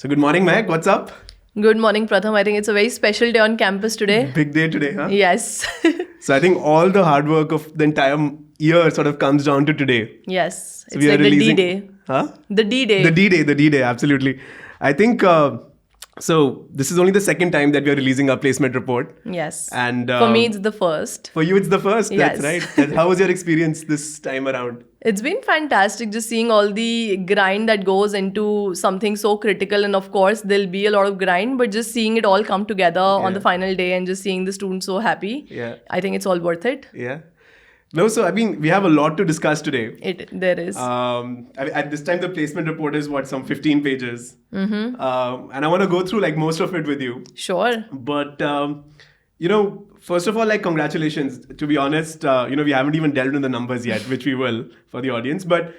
So good morning, Mahak. What's up? Good morning, Pratham. I think it's a very special day on campus today. Big day today, huh? Yes. So I think all the hard work of the entire year sort of comes down to today. Yes. So It's we are like the releasing- D-Day. Huh? The D-Day. The D-Day, absolutely. I think, so this is only the second time that we are releasing our placement report. Yes. And For me, it's the first. For you, it's the first. Yes. That's right. And how was your experience this time around? It's been fantastic just seeing all the grind that goes into something so critical. And of course, there'll be a lot of grind, but just seeing it all come together on the final day and just seeing the students so happy, I think it's all worth it. Yeah. No, so I mean, we have a lot to discuss today. There is. At this time, the placement report is some 15 pages. And I want to go through like most of it with you. Sure. But, first of all, like congratulations. To be honest, we haven't even delved in the numbers yet, which we will for the audience. But,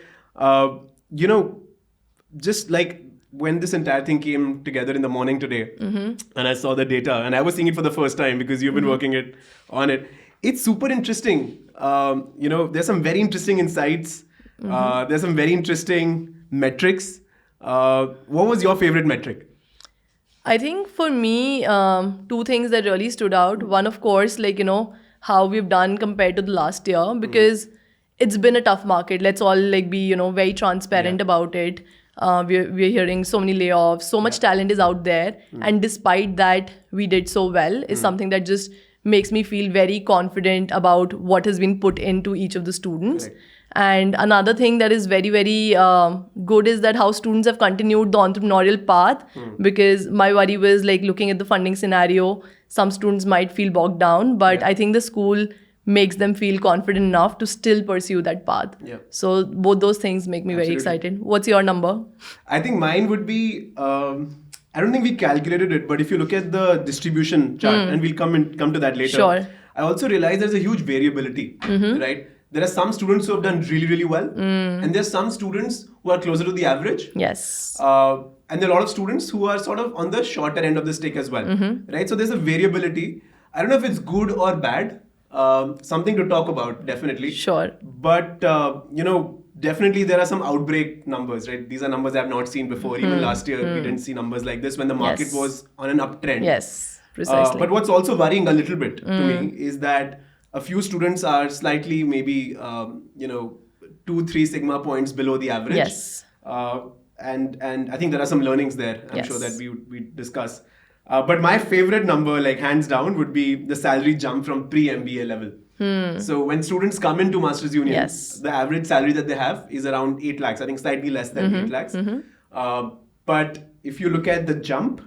just like when this entire thing came together in the morning today, and I saw the data, and I was seeing it for the first time because you've been working on it. It's super interesting. There's some very interesting insights. There's some very interesting metrics. What was your favorite metric? I think for me, two things that really stood out. One, of course, how we've done compared to the last year, because it's been a tough market. Let's all be, very transparent about it. We're hearing so many layoffs, so much talent is out there. And despite that, we did so well is something that just makes me feel very confident about what has been put into each of the students. Correct. And another thing that is very, very good is that how students have continued the entrepreneurial path, because my worry was looking at the funding scenario, some students might feel bogged down, but I think the school makes them feel confident enough to still pursue that path. Yeah. So both those things make me very excited. What's your number? I think mine would be, I don't think we calculated it, but if you look at the distribution chart, and we'll come to that later. Sure. I also realized there's a huge variability, right? There are some students who have done really, really well. And there's some students who are closer to the average. Yes. And there are a lot of students who are sort of on the shorter end of the stick as well, right? So there's a variability. I don't know if it's good or bad. Something to talk about, definitely. Sure. But, definitely there are some outbreak numbers, right? These are numbers I have not seen before. Even last year, we didn't see numbers like this when the market was on an uptrend. Yes, precisely. But what's also worrying a little bit to me is that a few students are slightly maybe, 2-3 sigma points below the average. Yes. And I think there are some learnings there, I'm sure that we discuss. But my favorite number, hands down, would be the salary jump from pre-MBA level. So when students come into Masters Union, the average salary that they have is around 8 lakhs. I think slightly less than 8 lakhs. But if you look at the jump,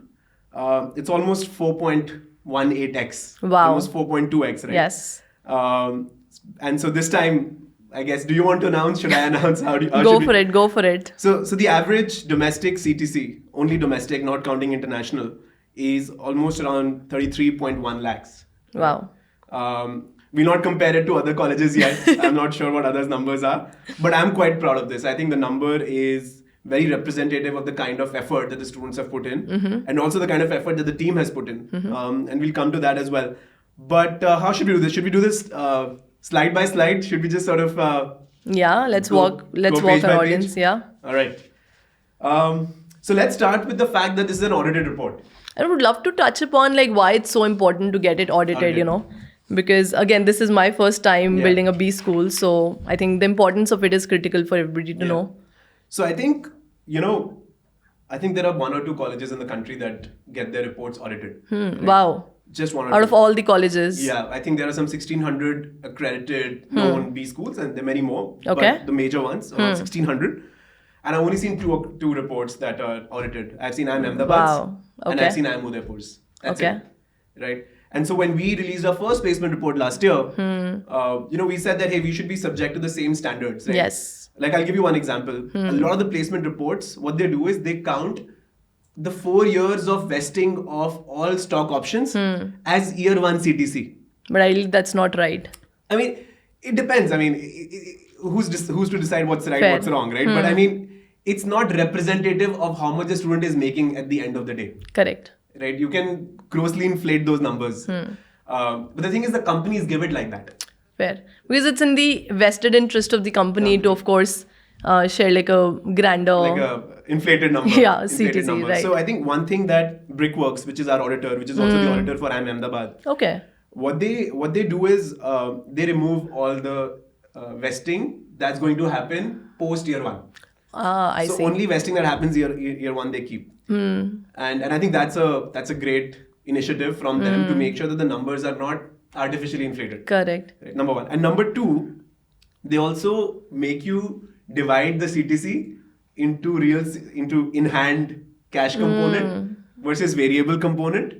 it's almost 4.18x. Wow. Almost 4.2x, right? Yes. And so this time, I guess, do you want to announce? Should I announce? Go for it. So the average domestic CTC, only domestic, not counting international, is almost around 33.1 lakhs. Wow. We'll not compare it to other colleges yet. I'm not sure what others' numbers are. But I'm quite proud of this. I think the number is very representative of the kind of effort that the students have put in, and also the kind of effort that the team has put in. And we'll come to that as well. But how should we do this? Should we do this slide by slide? Should we just sort of... let's walk our audience. Page? Yeah. All right. So let's start with the fact that this is an audited report. I would love to touch upon why it's so important to get it audited. Because again, this is my first time building a B school. So I think the importance of it is critical for everybody to know. So I think, there are 1 or 2 colleges in the country that get their reports audited. Right? Wow. Just 1 or 2. Out of all the colleges. Yeah, I think there are some 1,600 accredited known B schools, and there are many more. Okay. But the major ones, around 1,600. And I've only seen two reports that are audited. I've seen IIM Ahmedabad's and I've seen IIM Udaipur's. That's it. Right? And so when we released our first placement report last year, we said that, hey, we should be subject to the same standards. Right? Yes. I'll give you one example. A lot of the placement reports, what they do is they count the 4 years of vesting of all stock options as year 1 CTC. But I believe that's not right. I mean, it depends. I mean, who's to decide what's right, what's wrong, right? But I mean, it's not representative of how much a student is making at the end of the day. Correct. Right? You can grossly inflate those numbers. But the thing is, the companies give it like that. Fair. Because it's in the vested interest of the company to, of course, share like a grander... Like a inflated number. Yeah, inflated CTC, number. right. So I think one thing that Brickworks, which is our auditor, which is also the auditor for IIM Ahmedabad, Okay. what they do is they remove all the vesting that's going to happen post year one. I So see. only vesting that happens year one they keep. And I think that's a great initiative from them to make sure that the numbers are not artificially inflated. Correct. Right, number one. And number two, they also make you divide the CTC into in-hand cash component versus variable component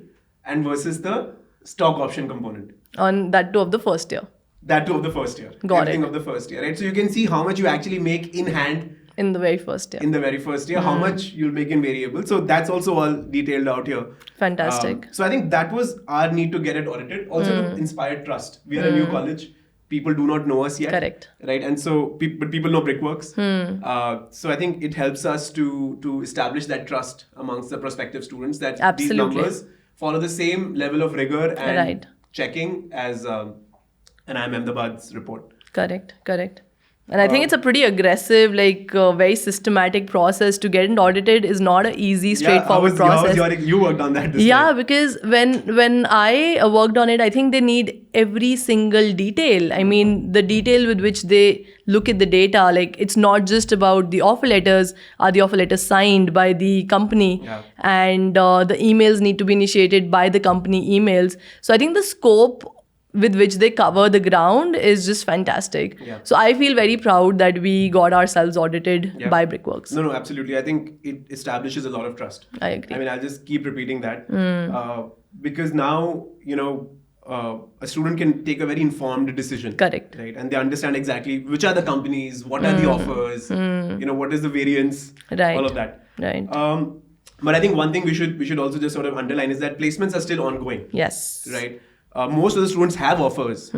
and versus the stock option component. On that too of the first year. That too of the first year. Got Everything it. of the first year, right? So you can see how much you actually make in hand In the very first year. in the very first year, how much you'll make in variable. So that's also all detailed out here. Fantastic. So I think that was our need to get it audited. Also to inspire trust. We are a new college. People do not know us yet. Correct. Right. And so but people know Brickworks. So I think it helps us to establish that trust amongst the prospective students that Absolutely. these numbers follow the same level of rigor and Right. checking as an IIM Ahmedabad's report. Correct. And I think it's a pretty aggressive, like very systematic process to get it audited is not an easy, straightforward process. You worked on that this Yeah, time. because when I worked on it, I think they need every single detail. I mean, the detail with which they look at the data, like it's not just about the offer letters. Are the offer letters signed by the company? Yeah. And the emails need to be initiated by the company emails. So I think the scope with which they cover the ground is just fantastic. Yeah. So I feel very proud that we got ourselves audited Yeah. by Brickworks. No, absolutely. I think it establishes a lot of trust. I agree. I mean, I'll just keep repeating that because now, a student can take a very informed decision. Correct. Right. And they understand exactly which are the companies, what are the offers, what is the variance, Right. all of that. Right. But I think one thing we should also just sort of underline is that placements are still ongoing. Yes. Right. Most of the students have offers,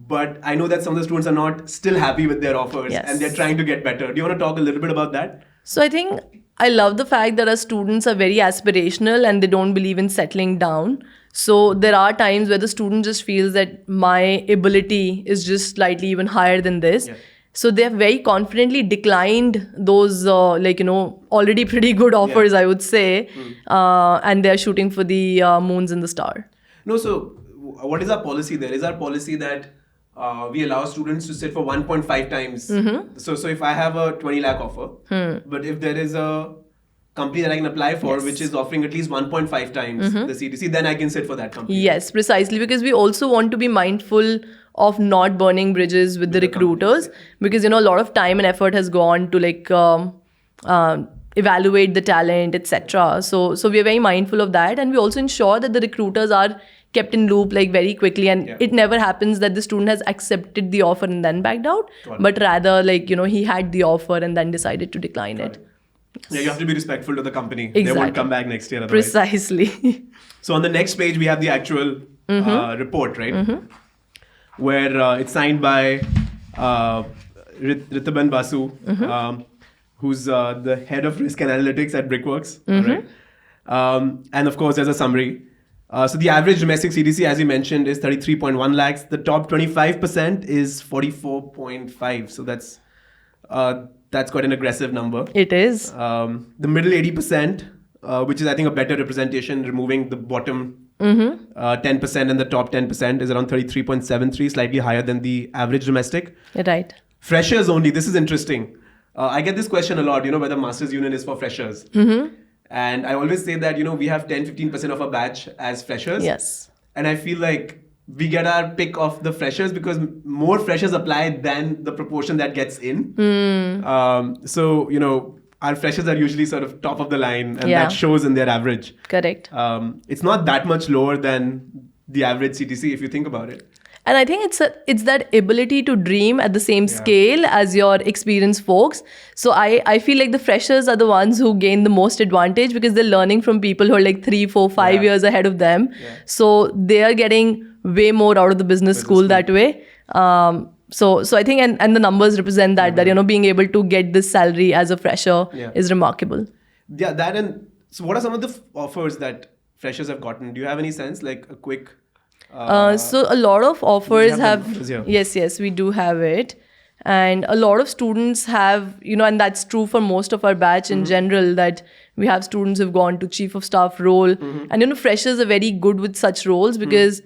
but I know that some of the students are not still happy with their offers Yes. and they're trying to get better. Do you want to talk a little bit about that? So I think I love the fact that our students are very aspirational and they don't believe in settling down. So there are times where the student just feels that my ability is just slightly even higher than this. Yeah. So they have very confidently declined those already pretty good offers, I would say, and they're shooting for the moons and the star. No, so what is our policy there? Is our policy that we allow students to sit for 1.5 times? So if I have a 20 lakh offer, but if there is a company that I can apply for which is offering at least 1.5 times the CTC, then I can sit for that company. Yes, precisely, because we also want to be mindful of not burning bridges with the recruiters, because a lot of time and effort has gone to evaluate the talent, etc. So we are very mindful of that, and we also ensure that the recruiters are kept in loop very quickly, and it never happens that the student has accepted the offer and then backed out, but rather he had the offer and then decided to decline it. Yeah, you have to be respectful to the company. Exactly. They won't come back next year otherwise. Precisely. So on the next page, we have the actual report, right? Where it's signed by Ritaban Basu, who's the head of risk and analytics at Brickworks. Right? And of course, there's a summary. So the average domestic CTC, as you mentioned, is 33.1 lakhs. The top 25% is 44.5. So that's quite an aggressive number. It is. The middle 80%, which is I think a better representation, removing the bottom 10% and the top 10% is around 33.73, slightly higher than the average domestic. Right. Freshers only. This is interesting. I get this question a lot, whether Masters Union is for freshers. And I always say that, we have 10-15% of our batch as freshers. Yes. And I feel like we get our pick of the freshers because more freshers apply than the proportion that gets in. So, our freshers are usually sort of top of the line, and that shows in their average. Correct. It's not that much lower than the average CTC if you think about it. And I think it's that ability to dream at the same scale as your experienced folks. So I feel like the freshers are the ones who gain the most advantage because they're learning from people who are 3, 4, 5 years ahead of them. Yeah. So they are getting way more out of the business school that way. So I think and the numbers represent that being able to get this salary as a fresher is remarkable. Yeah, that and so what are some of the offers that freshers have gotten? Do you have any sense, like a quick? So a lot of offers have numbers, yes, we do have it, And a lot of students have, and that's true for most of our batch in general, that we have students who've gone to chief of staff role. And, freshers are very good with such roles because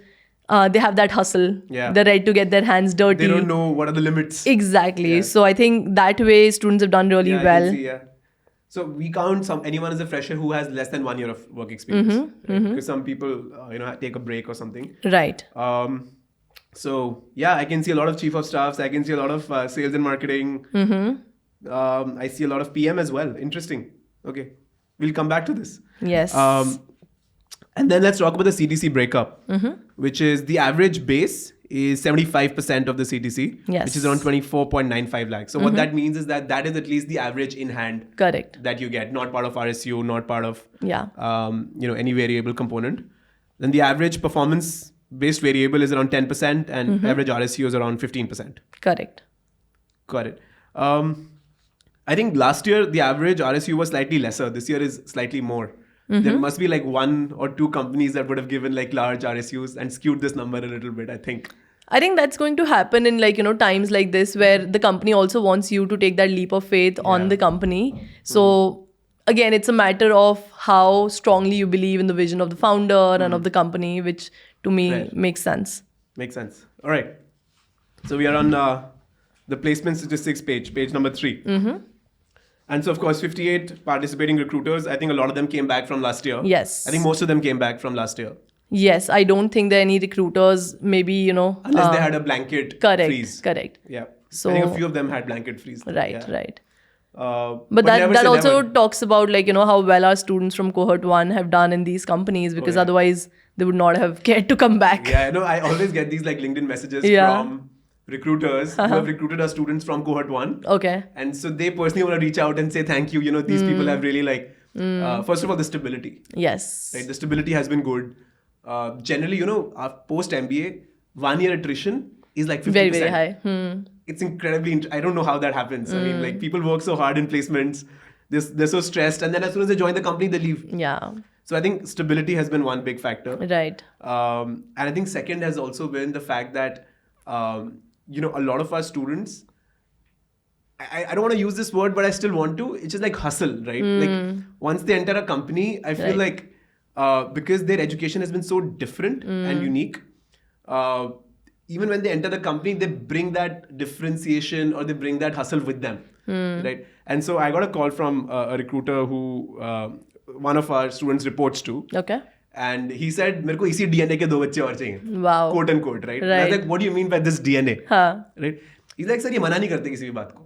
they have that hustle. Yeah. They're ready to get their hands dirty. They don't know what are the limits. Exactly. Yeah. So I think that way students have done really well. I can see, yeah. So we count anyone as a fresher who has less than 1 year of work experience. Right? Because some people, take a break or something. Right. So yeah, I can see a lot of chief of staffs. I can see a lot of sales and marketing. I see a lot of PM as well. Interesting. Okay, we'll come back to this. Yes. And then let's talk about the CTC breakup, which is the average base is 75% of the CTC, yes, which is around 24.95 lakhs. So what that means is that is at least the average in hand. Correct. That you get, not part of RSU, not part of yeah, any variable component. Then the average performance based variable is around 10% and average RSU is around 15%. Correct. Got it. I think last year the average RSU was slightly lesser. This year is slightly more. There must be like 1 or 2 companies that would have given like large RSUs and skewed this number a little bit, I think. I think that's going to happen in times like this where the company also wants you to take that leap of faith on the company. So again, it's a matter of how strongly you believe in the vision of the founder and of the company, which to me makes sense. Makes sense. All right. So we are on the placement statistics page number 3. And so, of course, 58 participating recruiters. I think a lot of them came back from last year. Yes. I think most of them came back from last year. Yes. I don't think there are any recruiters, maybe, Unless they had a blanket freeze. Correct. Yeah. So, I think a few of them had blanket freeze. Right. But that also talks about how well our students from Cohort 1 have done in these companies, because otherwise they would not have cared to come back. Yeah, I always get these like LinkedIn messages from recruiters who have recruited our students from Cohort 1. Okay. And so they personally want to reach out and say thank you. These people have really first of all, the stability. Yes. Right, the stability has been good. Generally, our post-MBA, 1 year attrition is like 50%. Very, very high. It's incredibly, I don't know how that happens. I mean, like people work so hard in placements. They're so stressed. And then as soon as they join the company, they leave. Yeah. So I think stability has been one big factor. Right. And I think second has also been the fact that, a lot of our students, I don't want to use this word, but I still want to. It's just like hustle, right? Like once they enter a company, I feel like because their education has been so different and unique, even when they enter the company, they bring that differentiation or they bring that hustle with them, right? And so I got a call from a recruiter who one of our students reports to. Okay. And he said, "मेरे को इसी DNA के 2 बच्चे और चाहिए." Wow. Quote unquote, right? And I was like, "What do you mean by this DNA?" Right? He's like, "Sir, ये मना नहीं करते किसी भी बात को."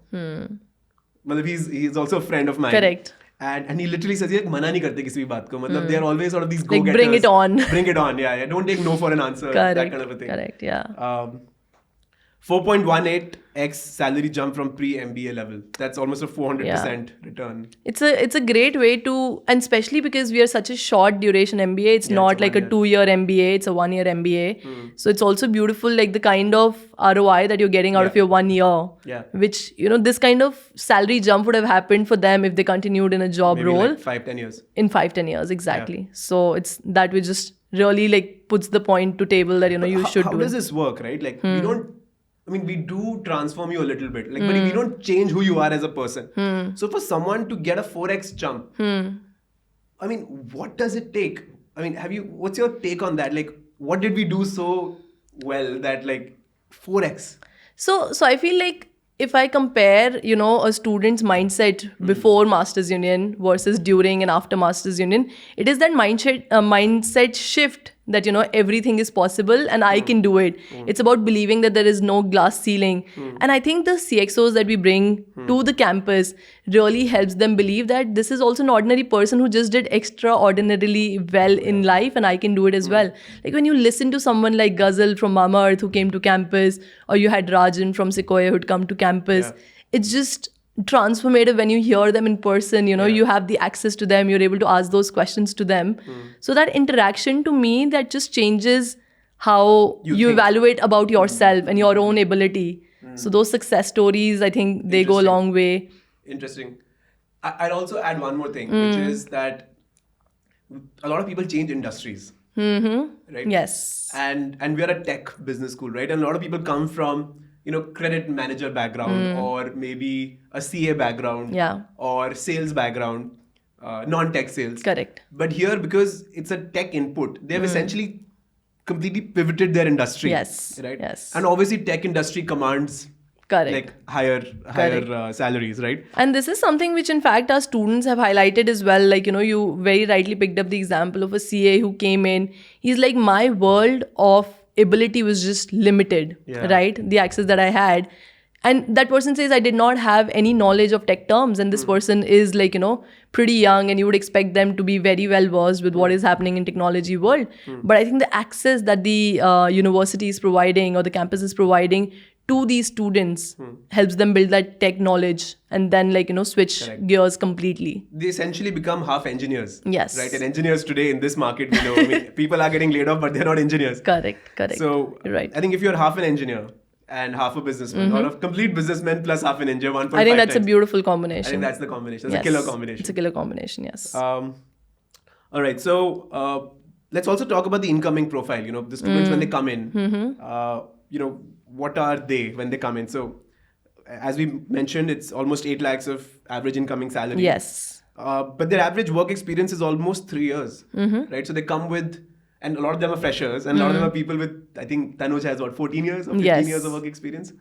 मतलब he's also a friend of mine. Correct. And he literally says, "ये मना नहीं करते किसी भी बात को." मतलब they are always sort of these like go-getters. bring it on. Bring it on, yeah. Don't take no for an answer. Correct. That kind of a thing. Correct, yeah. 4.18x salary jump from pre-MBA level. That's almost a 400% return. It's a great way to, and especially because we are such a short duration MBA. It's not like a 2-year MBA. It's a 1-year MBA. So it's also beautiful, like the kind of ROI that you're getting out of your 1 year. Yeah. Which, this kind of salary jump would have happened for them if they continued in a job Maybe role. Like 5-10 years. In 5-10 years, exactly. Yeah. So it's that which just really like puts the point to table that, you should do. How does this work, right? Like we do transform you a little bit, like, but we don't change who you are as a person. So for someone to get a 4x jump, I mean, what does it take? I mean, what's your take on that? Like, what did we do so well that like 4x? So I feel like if I compare, a student's mindset before Masters Union versus during and after Masters Union, it is that mindset shift that, everything is possible and I can do it. It's about believing that there is no glass ceiling. And I think the CXOs that we bring to the campus really helps them believe that this is also an ordinary person who just did extraordinarily well in life and I can do it as well. Like when you listen to someone like Ghazal from Mama Earth who came to campus, or you had Rajan from Sequoia who'd come to campus, it's just transformative when you hear them in person. You have the access to them, you're able to ask those questions to them. So that interaction, to me, that just changes how you evaluate about yourself and your own ability. So those success stories, I think they go a long way. Interesting. I'd also add one more thing, which is that a lot of people change industries. Right? Yes. And we are a tech business school, right? And a lot of people come from credit manager background or maybe a CA background or sales background, non-tech sales. Correct. But here, because it's a tech input, they've essentially completely pivoted their industry. Yes. Right. Yes. And obviously, tech industry commands like higher salaries, right? And this is something which in fact our students have highlighted as well. Like, you very rightly picked up the example of a CA who came in. He's like, my world of ability was just limited, right? The access that I had. And that person says, I did not have any knowledge of tech terms. And this person is like, pretty young, and you would expect them to be very well versed with what is happening in technology world. But I think the access that the university is providing or the campus is providing to these students helps them build that tech knowledge and then switch gears completely. They essentially become half engineers. Yes. Right. And engineers today in this market, people are getting laid off, but they're not engineers. Correct. So right. I think if you're half an engineer and half a businessman, or a complete businessman plus half an engineer, 1.5 I think that's times. a beautiful combination. I think that's the combination. That's a killer combination. It's a killer combination, yes. All right. So let's also talk about the incoming profile. The students when they come in, what are they when they come in? So as we mentioned, it's almost 8 lakhs of average incoming salary. Yes. But their average work experience is almost 3 years, right? So they come with, and a lot of them are freshers, and a lot of them are people with, I think Tanuj has 14 years or 15 years of work experience.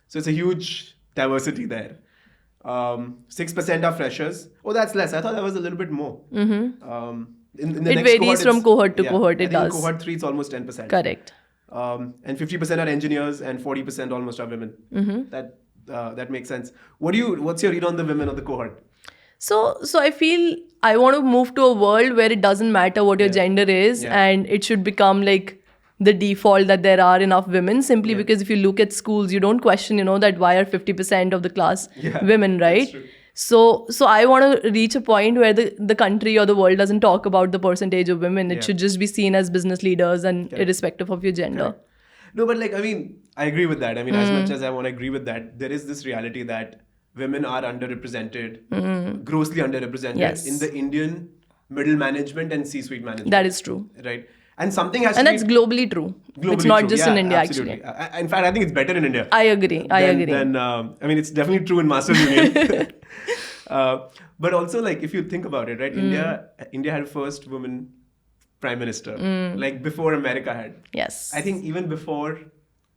So it's a huge diversity there. 6% are freshers. Oh, that's less. I thought that was a little bit more. In the it next varies from cohort to cohort. It does. In cohort 3, it's almost 10%. Correct. And 50% are engineers, and 40% almost are women. That makes sense. What's your read on the women of the cohort? So I feel I want to move to a world where it doesn't matter what your gender is, and it should become like the default that there are enough women, simply because if you look at schools, you don't question, that why are 50% of the class women, right? So I want to reach a point where the country or the world doesn't talk about the percentage of women. It should just be seen as business leaders and irrespective of your gender. No, but I agree with that. As much as I want to agree with that, there is this reality that women are underrepresented, grossly underrepresented in the Indian middle management and C-suite management. That is true. Right. And something has and that's globally true. It's not just in India, absolutely. actually. In fact, I think it's better in India. I agree. It's definitely true in Masters Union. But also, if you think about it, right? India had first woman prime minister, before America had. Yes. I think even before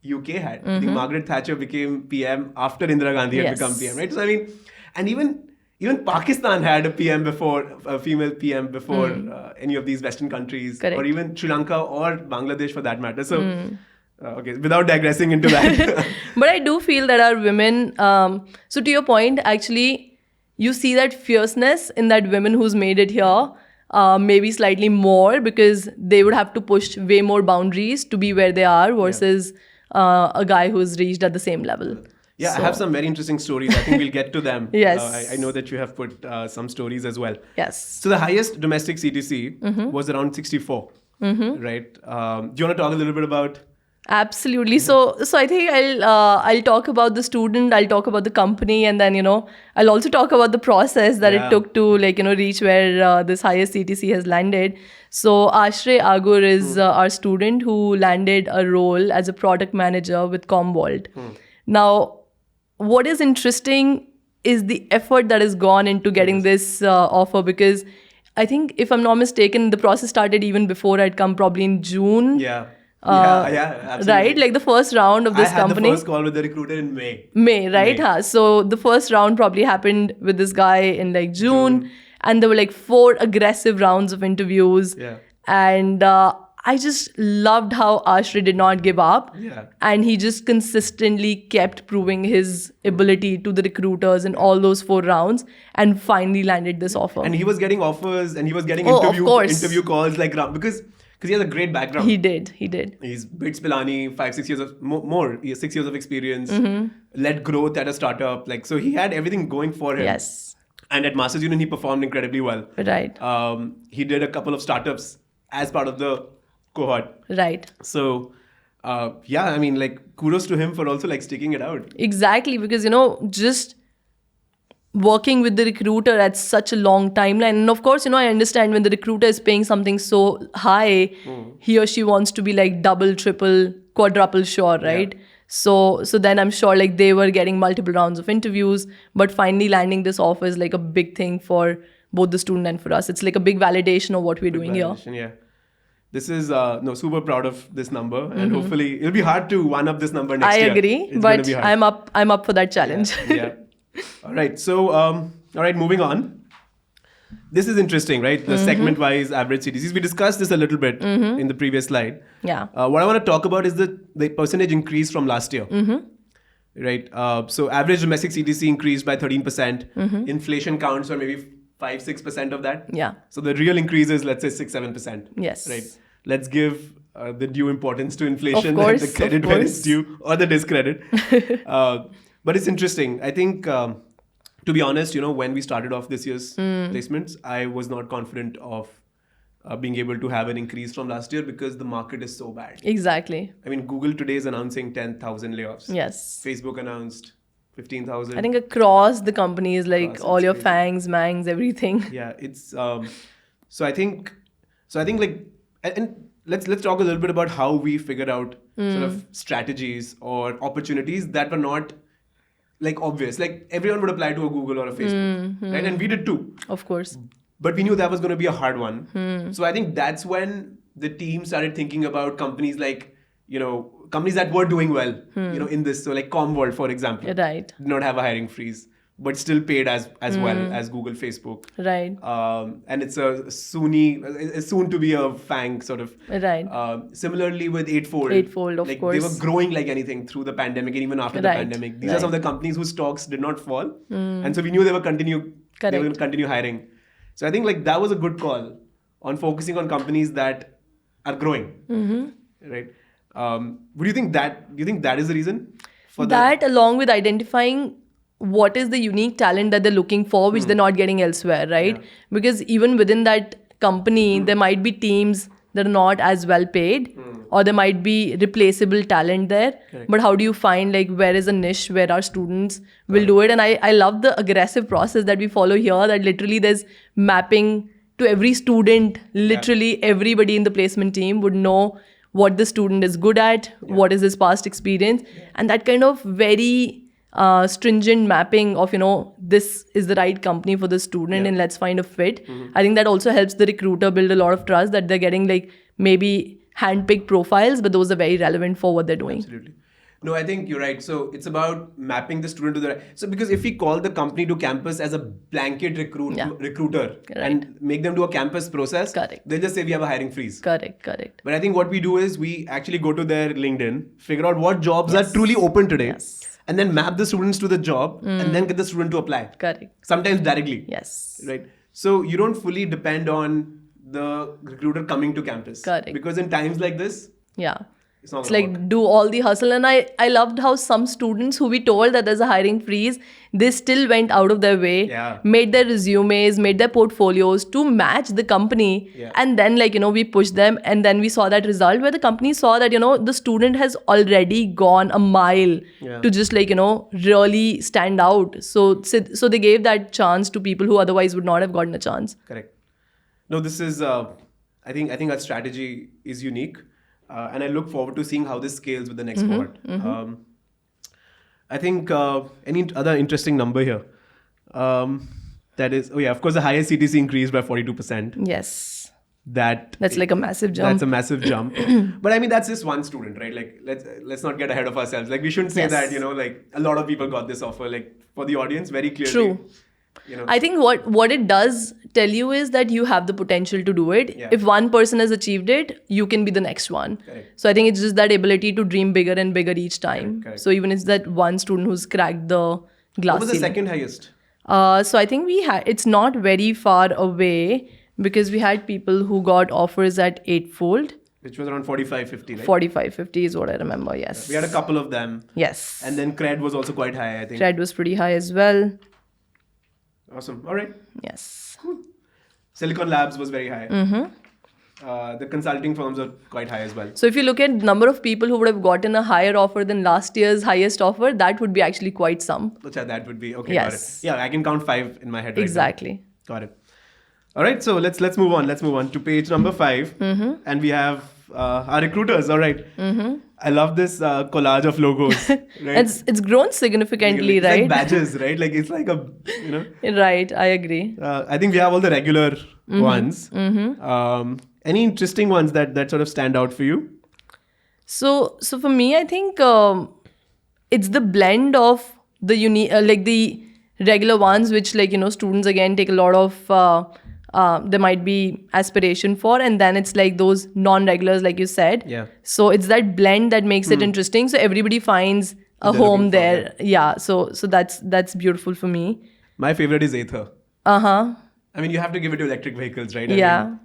UK had. I think Margaret Thatcher became PM after Indira Gandhi had become PM, right? So and even Pakistan had a PM before, a female PM before any of these Western countries. Correct. Or even Sri Lanka or Bangladesh for that matter. So, okay, without digressing into that. But I do feel that our women, so to your point, actually, you see that fierceness in that women who's made it here, maybe slightly more, because they would have to push way more boundaries to be where they are versus a guy who's reached at the same level. Yeah, I have some very interesting stories. I think we'll get to them. Yes. I know that you have put some stories as well. Yes. So the highest domestic CTC was around 64, right? Do you want to talk a little bit about? Absolutely. So I think I'll talk about the student, I'll talk about the company, and then I'll also talk about the process that it took to reach where this highest CTC has landed. So Ashray Agur is our student who landed a role as a product manager with Commvault. Now, what is interesting is the effort that has gone into getting this offer, because I think, if I'm not mistaken, the process started even before I'd come, probably in June. Yeah, absolutely. Right? The first round of this company. I had the first call with the recruiter in May. Right? So the first round probably happened with this guy in June. And there were 4 aggressive rounds of interviews. Yeah. And I just loved how Ashray did not give up. Yeah. And he just consistently kept proving his ability to the recruiters in all those 4 rounds, and finally landed this offer. And he was getting offers, and he was getting interview calls because he has a great background. He did. He's BITS Pilani, 5-6 years of more. He has 6 years of experience, led growth at a startup. So he had everything going for him. Yes. And at Masters Union, he performed incredibly well. Right. He did a couple of startups as part of the cohort. Right. So, kudos to him for also sticking it out. Exactly, because, just working with the recruiter at such a long timeline. And of course, I understand when the recruiter is paying something so high, he or she wants to be double, triple, quadruple sure, right? Yeah. So then I'm sure like they were getting multiple rounds of interviews, but finally landing this offer is like a big thing for both the student and for us. It's like a big validation of what we're doing here. Yeah. This is super proud of this number, and hopefully it'll be hard to one up this number next year. I agree, but I'm up for that challenge. Yeah. All right. So all right, moving on. This is interesting, right? The segment-wise average CTCs. We discussed this a little bit in the previous slide. Yeah. What I want to talk about is the percentage increase from last year. Right. So average domestic CTC increased by 13%. Inflation counts for maybe 5-6% of that. Yeah. So the real increase is, let's say, 6-7%. Yes. Right. Let's give the due importance to inflation, of course, and the credit where it's due, or the discredit. But it's interesting. I think, to be honest, when we started off this year's placements, I was not confident of being able to have an increase from last year because the market is so bad. Exactly. I mean, Google today is announcing 10,000 layoffs. Yes. Facebook announced 15,000. I think across the companies, like all your crazy. fangs, mangs, everything. Yeah, it's so I think like, and let's talk a little bit about how we figured out sort of strategies or opportunities that were not like obvious. Like everyone would apply to a Google or a Facebook, right? And we did too. Of course. But we knew that was going to be a hard one. So I think that's when the team started thinking about companies like, companies that were doing well, in this. So like Commworld, for example, Right. did not have a hiring freeze, but still paid as well as Google, Facebook. Right. And it's a soon to be a FANG sort of. Right. Similarly with Eightfold. Eightfold, of course. They were growing like anything through the pandemic and even after the pandemic. These are some of the companies whose stocks did not fall. And so we knew they were going to continue hiring. So I think like that was a good call on focusing on companies that are growing. Right. Do you think that is the reason for that? That along with identifying what is the unique talent that they're looking for, which they're not getting elsewhere, right? Yeah. Because even within that company, there might be teams that are not as well paid, or there might be replaceable talent there. Correct. But how do you find like where is a niche where our students will do it? And I love the aggressive process that we follow here, that literally there's mapping to every student. Literally everybody in the placement team would know what the student is good at, what is his past experience, and that kind of very stringent mapping of, this is the right company for the student and let's find a fit. I think that also helps the recruiter build a lot of trust that they're getting like maybe hand-picked profiles, but those are very relevant for what they're doing. Absolutely. No, I think you're right. So it's about mapping the student to the right. So because if we call the company to campus as a blanket recruiter and make them do a campus process, they'll just say we have a hiring freeze. Correct. But I think what we do is we actually go to their LinkedIn, figure out what jobs are truly open today, and then map the students to the job and then get the student to apply. Correct. Sometimes directly. Yes. Right. So you don't fully depend on the recruiter coming to campus. Correct. Because in times like this, it's like do all the hustle. And I loved how some students who we told that there's a hiring freeze, they still went out of their way, made their resumes, made their portfolios to match the company. And then we pushed them, and then we saw that result where the company saw that, the student has already gone a mile to just really stand out. So they gave that chance to people who otherwise would not have gotten a chance. Correct. No, this is, I think our strategy is unique. And I look forward to seeing how this scales with the next cohort. I think any other interesting number here? That is, of course, the highest CTC increased by 42%. Yes. That's like a massive jump. That's a massive jump. But I mean, that's just one student, right? Like, let's not get ahead of ourselves. Like, we shouldn't say that, like a lot of people got this offer. Like, for the audience, very clearly. True. I think what it does tell you is that you have the potential to do it. If one person has achieved it, you can be the next one. Correct. So I think it's just that ability to dream bigger and bigger each time. Correct. So even it's that one student who's cracked the glass What was the ceiling. second highest? So I think it's not very far away because we had people who got offers at Eightfold. Which was around 45-50, right? 45-50 is what I remember, yes. We had a couple of them. Yes. And then Cred was also quite high, I think. Cred was pretty high as well. Awesome. All right. Yes. Cool. Silicon Labs was very high. The consulting firms are quite high as well. So if you look at number of people who would have gotten a higher offer than last year's highest offer, that would be actually quite some. That would be, okay, Yes. got it. Yeah, I can count 5 in my head right Exactly. now. Got it. All right, so let's move on. Let's move on to page number 5. And we have our recruiters. All right. I love this collage of logos. Right? It's grown significantly, it's right? like badges, right? Like it's like a, you know. Right, I agree. I think we have all the regular ones. Any interesting ones that sort of stand out for you? So for me, I think it's the blend of the like the regular ones, which like, you know, students again take a lot of there might be aspiration for, and then it's like those non-regulars, like you said. Yeah. So it's that blend that makes it interesting. So everybody finds a home there. Yeah. So that's beautiful for me. My favorite is Aether. I mean, you have to give it to electric vehicles, right? Yeah.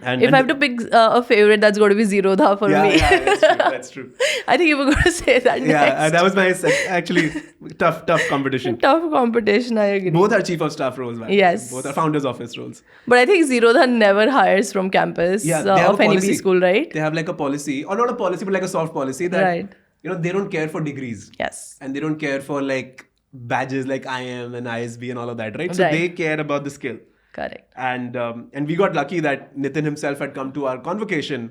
And if I have to pick a favorite, that's got to be Zerodha for me. Yeah, that's true. That's true. I think you were going to say that next. Yeah, that was my actually tough competition. Tough competition, I agree. Both are chief of staff roles, man. Yes. Both are founders office roles. But I think Zerodha never hires from campus They have of a any policy. school, right? They have like a policy, or not a policy, but like a soft policy that, Right. you know, they don't care for degrees. Yes. And they don't care for like badges like IM and ISB and all of that, right? So Right. they care about the skill. Correct. And we got lucky that Nitin himself had come to our convocation,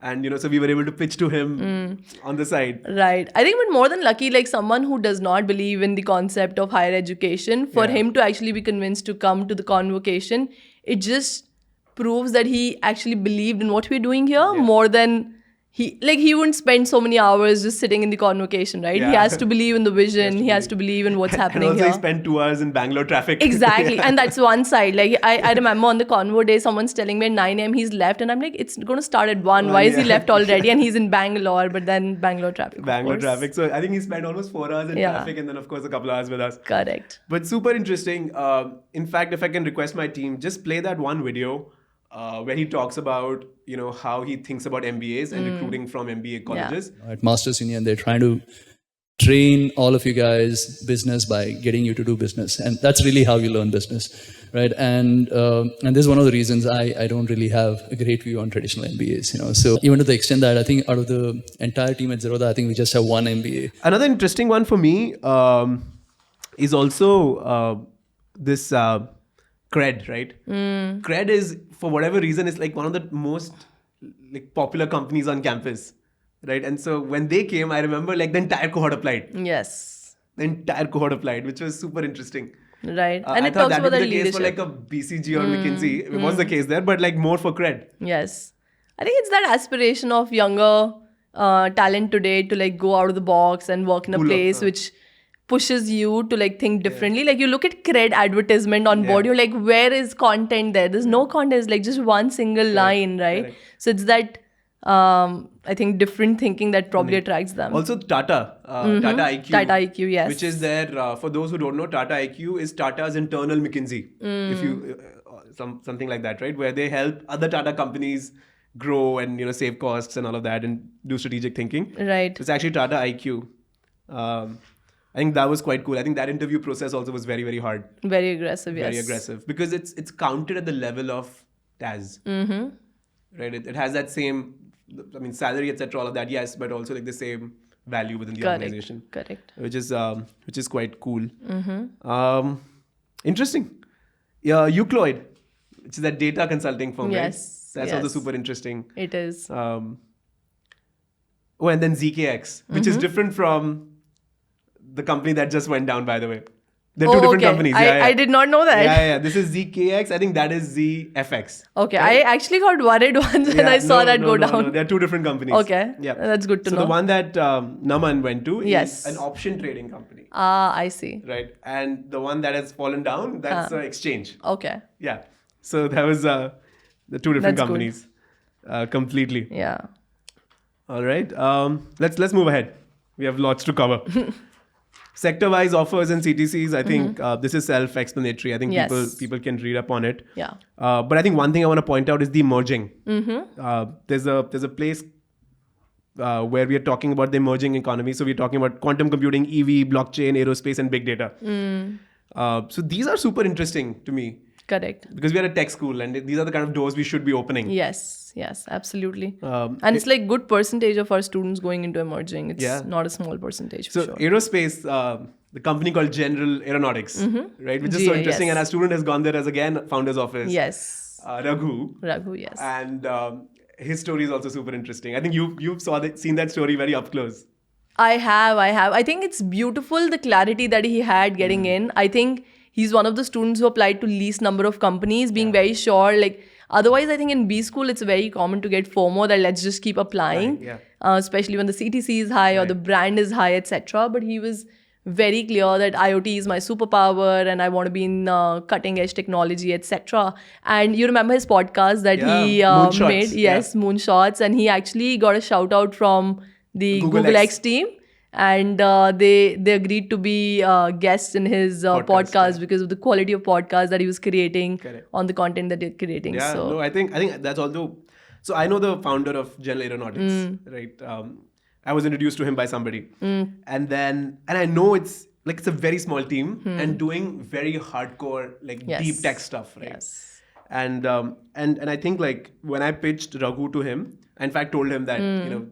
and you know, so we were able to pitch to him on the side. Right. I think, but more than lucky, like someone who does not believe in the concept of higher education, for him to actually be convinced to come to the convocation, it just proves that he actually believed in what we're doing here more than he wouldn't spend so many hours just sitting in the convocation, right? Yeah. He has to believe in the vision. He has to believe in what's happening And also here. he spent 2 hours in Bangalore traffic. Exactly. And that's one side. Like I remember on the convo day, someone's telling me at 9 a.m. he's left. And I'm like, it's going to start at 1. Why is he left already? And he's in Bangalore, but then Bangalore traffic. Bangalore traffic. So I think he spent almost 4 hours in traffic, and then of course a couple hours with us. Correct. But super interesting. In fact, if I can request my team, just play that one video where he talks about, you know, how he thinks about MBAs and recruiting from MBA colleges. At Masters Union, they're trying to train all of you guys business by getting you to do business, and that's really how you learn business, right? And this is one of the reasons I don't really have a great view on traditional MBAs, you know. So even to the extent that I think out of the entire team at Zerodha, I think we just have one MBA. Another interesting one for me is also this cred, right? Cred is, for whatever reason, is like one of the most like popular companies on campus, right? And so when they came, I remember like the entire cohort applied. Yes. The entire cohort applied, which was super interesting. Right. I And it thought talks that about would the be the case leadership. for like a BCG or McKinsey. It was the case there, but like more for cred. Yes. I think it's that aspiration of younger talent today to like go out of the box and work in a place which pushes you to like think differently. Like you look at cred advertisement on board, you're like, where is content there? There's no content. It's like just one single line, right? Correct. So it's that I think different thinking that probably attracts them. Also Tata, Tata IQ. Tata IQ, yes. Which is there, for those who don't know, Tata IQ is Tata's internal McKinsey. If you, something like that, right? Where they help other Tata companies grow and, you know, save costs and all of that and do strategic thinking. Right. It's actually Tata IQ. I think that was quite cool. I think that interview process also was very, very hard. Very aggressive, yes. Very aggressive. Because it's counted at the level of TAS. Right? It has that same, I mean, salary, etc., all of that, yes, but also like the same value within the organization. Correct. Which is quite cool. Interesting. Yeah, Eucloid, which is that data consulting firm, right? That's also super interesting. It is. And then ZKX, which is different from the company that just went down, by the way. They're two different companies. I did not know that. Yeah. This is ZKX. I think that is ZFX. Okay. Right? I actually got worried once when I saw that go down. No, they're two different companies. Okay. Yeah. That's good to know. So the one that Naman went to Yes. is an option trading company. Ah, I see. Right. And the one that has fallen down, that's exchange. Okay. Yeah. So that was the two different That's companies. Completely. Yeah. All right. Let's move ahead. We have lots to cover. Sector-wise offers and CTCs, I think this is self-explanatory. I think people can read up on it. Yeah. But I think one thing I want to point out is the emerging. There's a place where we are talking about the emerging economy. So we're talking about quantum computing, EV, blockchain, aerospace, and big data. So these are super interesting to me. Correct. Because we are a tech school and these are the kind of doors we should be opening. Yes, absolutely. And it's like good percentage of our students going into emerging. It's not a small percentage for sure. Aerospace, the company called General Aeronautics, right? Which is so interesting. And our student has gone there as again, founder's office. Yes. Raghu, yes. And his story is also super interesting. I think you've seen that story very up close. I have. I think it's beautiful, the clarity that he had getting in. I think he's one of the students who applied to least number of companies, being very sure. Like, otherwise, I think in B school, it's very common to get FOMO that let's just keep applying, Right, especially when the CTC is high or the brand is high, etc. But he was very clear that IoT is my superpower and I want to be in cutting edge technology, etc. And you remember his podcast that he Moonshots. made? Yes, Moonshots. And he actually got a shout out from the Google X team. And they agreed to be guests in his podcast because of the quality of podcast that he was creating on the content that they're creating. Yeah, so. no, I think that's although. So I know the founder of General Aeronautics, right? I was introduced to him by somebody, and I know it's a very small team and doing very hardcore deep tech stuff, right? Yes. And I think when I pitched Raghu to him, I in fact told him that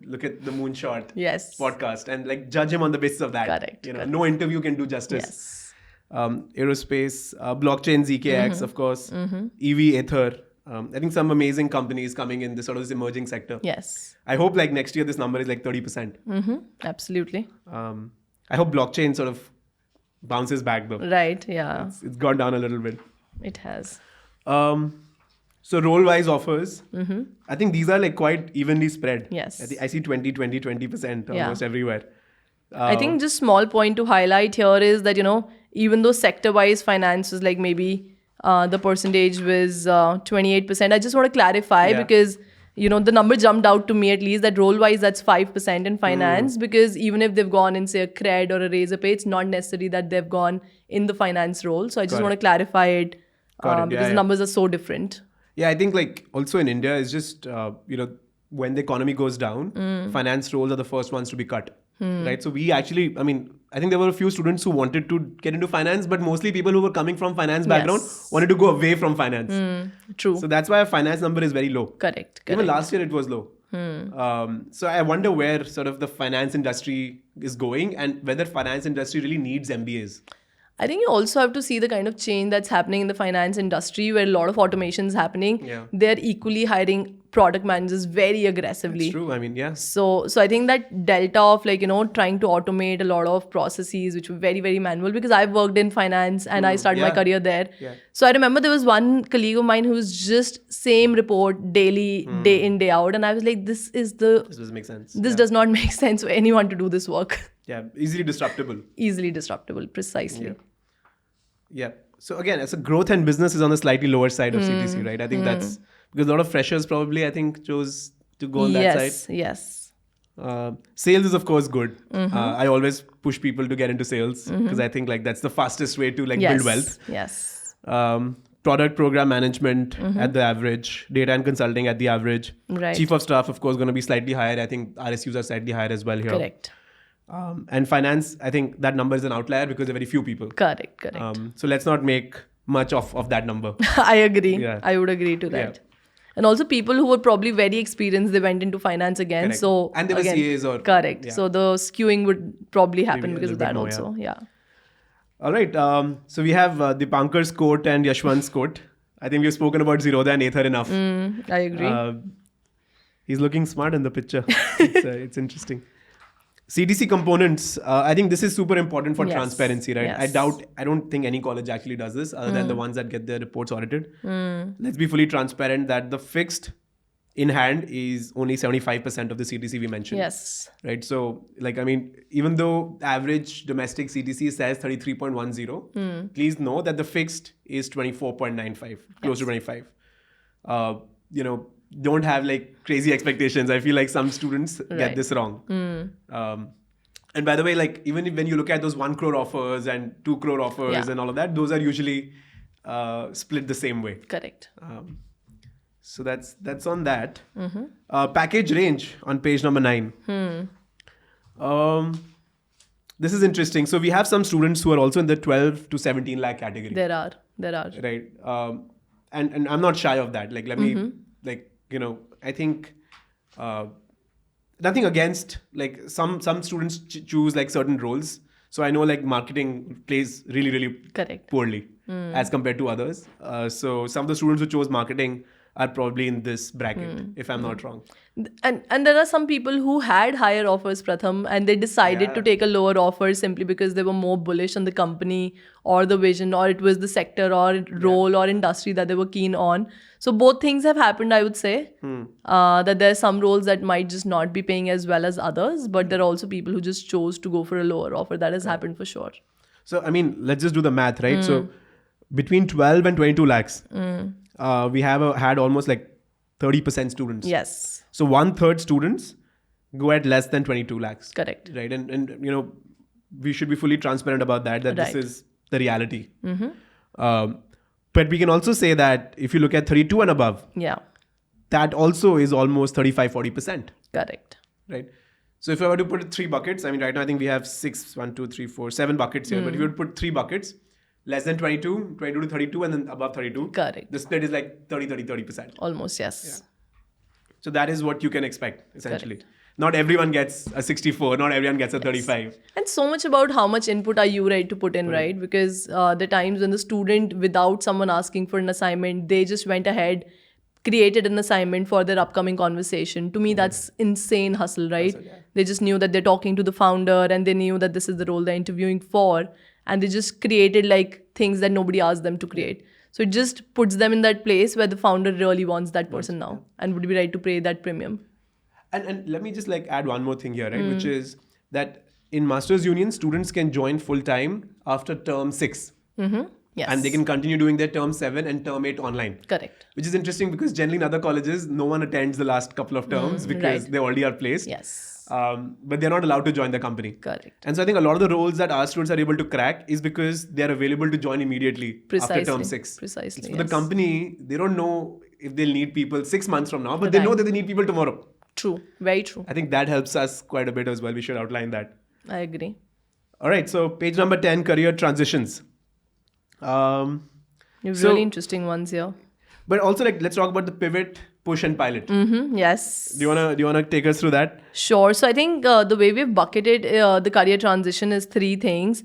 look at the Moonshot podcast and judge him on the basis of that. Correct. No interview can do justice. Aerospace, blockchain, ZKX, of course, EV, Ether. I think some amazing companies coming in this emerging sector. Yes. I hope next year this number is 30%. Absolutely. I hope blockchain sort of bounces back though. Right. Yeah. It's gone down a little bit. It has. So role-wise offers, I think these are quite evenly spread. Yes. I see 20% almost everywhere. I think just small point to highlight here is that, even though sector-wise finance was maybe the percentage was 28%, I just want to clarify because, the number jumped out to me at least that role-wise that's 5% in finance because even if they've gone in, say, a cred or a Razorpay, it's not necessary that they've gone in the finance role. So I just want to clarify it because the numbers are so different. Yeah, I think also in India, it's just, when the economy goes down, finance roles are the first ones to be cut. Right. So we actually, I think there were a few students who wanted to get into finance, but mostly people who were coming from finance background wanted to go away from finance. True. So that's why our finance number is very low. Correct. Even last year it was low. So I wonder where sort of the finance industry is going and whether finance industry really needs MBAs. I think you also have to see the kind of change that's happening in the finance industry where a lot of automation is happening. Yeah. They're equally hiring product managers very aggressively. It's true. Yeah. So I think that delta of trying to automate a lot of processes which were very, very manual because I've worked in finance and I started my career there. Yeah. So I remember there was one colleague of mine who was just same report daily, day in, day out. And I was like, this doesn't make sense. This does not make sense for anyone to do this work. Yeah. Easily disruptible. Easily disruptible. Precisely. Yeah. So again, as a growth and business is on the slightly lower side of CTC, right? I think that's because a lot of freshers probably, I think, chose to go on that side. Yes. Sales is of course good. I always push people to get into sales because I think that's the fastest way to build wealth. Yes. Product program management at the average, data and consulting at the average. Right. Chief of staff, of course, going to be slightly higher. I think RSUs are slightly higher as well here. Correct. And finance, I think that number is an outlier because there are very few people. Correct. So let's not make much of that number. I agree. Yeah. I would agree to that. Yeah. And also people who were probably very experienced, they went into finance again. Correct. So and they were CAs or... Correct. Yeah. So the skewing would probably happen Maybe because of that also. Yeah. All right. So we have Dipankar's quote and Yashwant's quote. I think we've spoken about Zerodha and Ather enough. I agree. He's looking smart in the picture. It's interesting. CTC components, I think this is super important for transparency, right? Yes. I don't think any college actually does this other than the ones that get their reports audited. Let's be fully transparent that the fixed in hand is only 75% of the CTC we mentioned. Yes. Right. So even though average domestic CTC says 33.10, please know that the fixed is 24.95, close to 25. Don't have crazy expectations. I feel some students get this wrong. And by the way, even when you look at those 1 crore offers and 2 crore offers and all of that, those are usually split the same way. Correct. So that's on that. Package range on page number 9. This is interesting. So we have some students who are also in the 12 to 17 lakh category. There are. Right. And I'm not shy of that. Let me I think nothing against some students choose certain roles. So I know marketing plays really, really correct poorly as compared to others. So some of the students who chose marketing are probably in this bracket, if I'm not wrong. And there are some people who had higher offers, Pratham, and they decided to take a lower offer simply because they were more bullish on the company or the vision, or it was the sector or role or industry that they were keen on. So both things have happened, I would say. That there are some roles that might just not be paying as well as others, but there are also people who just chose to go for a lower offer. That has happened for sure. So, I mean, let's just do the math, right? So between 12 and 22 lakhs, we have had almost like 30% students. Yes. So 1/3 students go at less than 22 lakhs. Correct. Right. And you know, we should be fully transparent about that this is the reality. But we can also say that if you look at 32 and above, that also is almost 35-40%. Correct. Right. So if I were to put it 3 buckets, I mean, right now I think we have 7 buckets here. But if you would put 3 buckets, less than 22, 22 to 32, and then above 32. Correct. The split is like 30%. Almost, yes. Yeah. So that is what you can expect, essentially. Correct. Not everyone gets a 64, not everyone gets a 35. And so much about how much input are you ready to put in, right? Because the times when the student, without someone asking for an assignment, they just went ahead, created an assignment for their upcoming conversation. To me, that's insane hustle, right? They just knew that they're talking to the founder and they knew that this is the role they're interviewing for. And they just created like things that nobody asked them to create. So it just puts them in that place where the founder really wants that person now and would be ready to pay that premium. And let me just like add one more thing here, right? Which is that in Masters Union, students can join full-time after term 6. Yes. And they can continue doing their term 7 and term 8 online. Correct. Which is interesting because generally in other colleges, no one attends the last couple of terms because they already are placed. Yes. But they're not allowed to join the company. Correct. And so I think a lot of the roles that our students are able to crack is because they're available to join immediately after term 6. Precisely. So the company, they don't know if they'll need people 6 months from now, but they know that they need people tomorrow. True. Very true. I think that helps us quite a bit as well. We should outline that. I agree. All right. So page number 10, career transitions. You have really interesting ones here. But also, like, let's talk about the pivot, push, and pilot. Yes. Do you wanna take us through that? Sure. So I think the way we've bucketed the career transition is 3 things.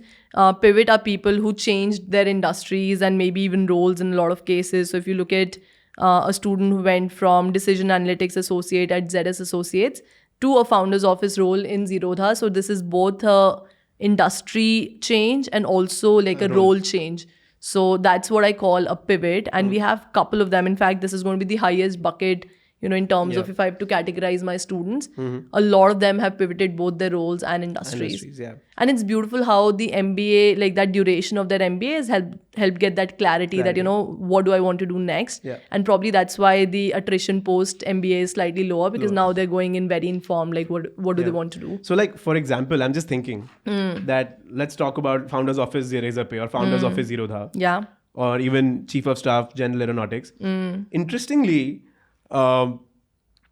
Pivot are people who changed their industries and maybe even roles in a lot of cases. So if you look at a student who went from decision analytics associate at ZS Associates to a founder's office role in Zerodha. So this is both a industry change and also like a role change. So that's what I call a pivot. And we have a couple of them. In fact, this is going to be the highest bucket, in terms of if I have to categorize my students. A lot of them have pivoted both their roles and industries. And it's beautiful how the MBA, like that duration of their MBA has helped get that clarity that, what do I want to do next? And probably that's why the attrition post MBA is slightly lower because now they're going in very informed, like what do they want to do? So like, for example, I'm just thinking that let's talk about Founders Office Razorpay or Founders Office Zerodha. Yeah. Or even Chief of Staff, General Aeronautics.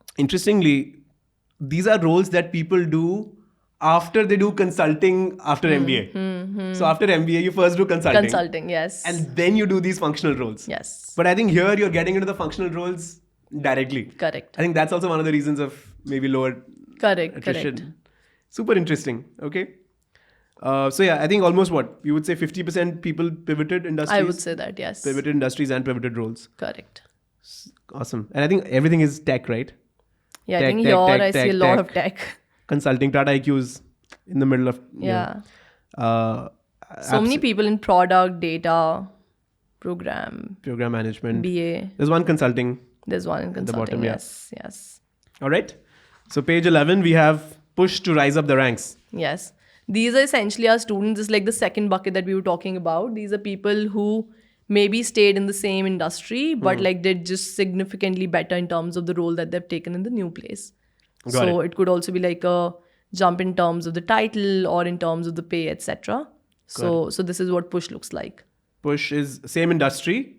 Interestingly, these are roles that people do after they do consulting after MBA. So after MBA, you first do consulting. Consulting, yes. And then you do these functional roles. Yes. But I think here you're getting into the functional roles directly. Correct. I think that's also one of the reasons of maybe lower attrition. Correct. Super interesting. Okay. So yeah, I think almost you would say 50% people pivoted industries? I would say that, yes. Pivoted industries and pivoted roles. Correct. Awesome. And I think everything is tech, right? Yeah, I think here I see a lot of tech. Consulting, Tata IQs in the middle of... Yeah. So many people in product, data, program management. BA. There's one consulting. There's one in consulting, bottom, yes. All right. So page 11, we have push to rise up the ranks. Yes. These are essentially our students. This is like the second bucket that we were talking about. These are people who maybe stayed in the same industry, but like did just significantly better in terms of the role that they've taken in the new place. So it could also be like a jump in terms of the title or in terms of the pay, etc. So this is what push looks like. Push is same industry,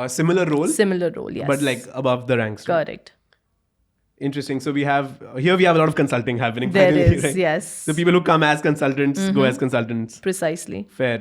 similar role. Similar role, yes. But like above the ranks. Right? Correct. Interesting. So we have a lot of consulting happening. There finally, is, right? yes. The people who come as consultants go as consultants. Precisely. Fair.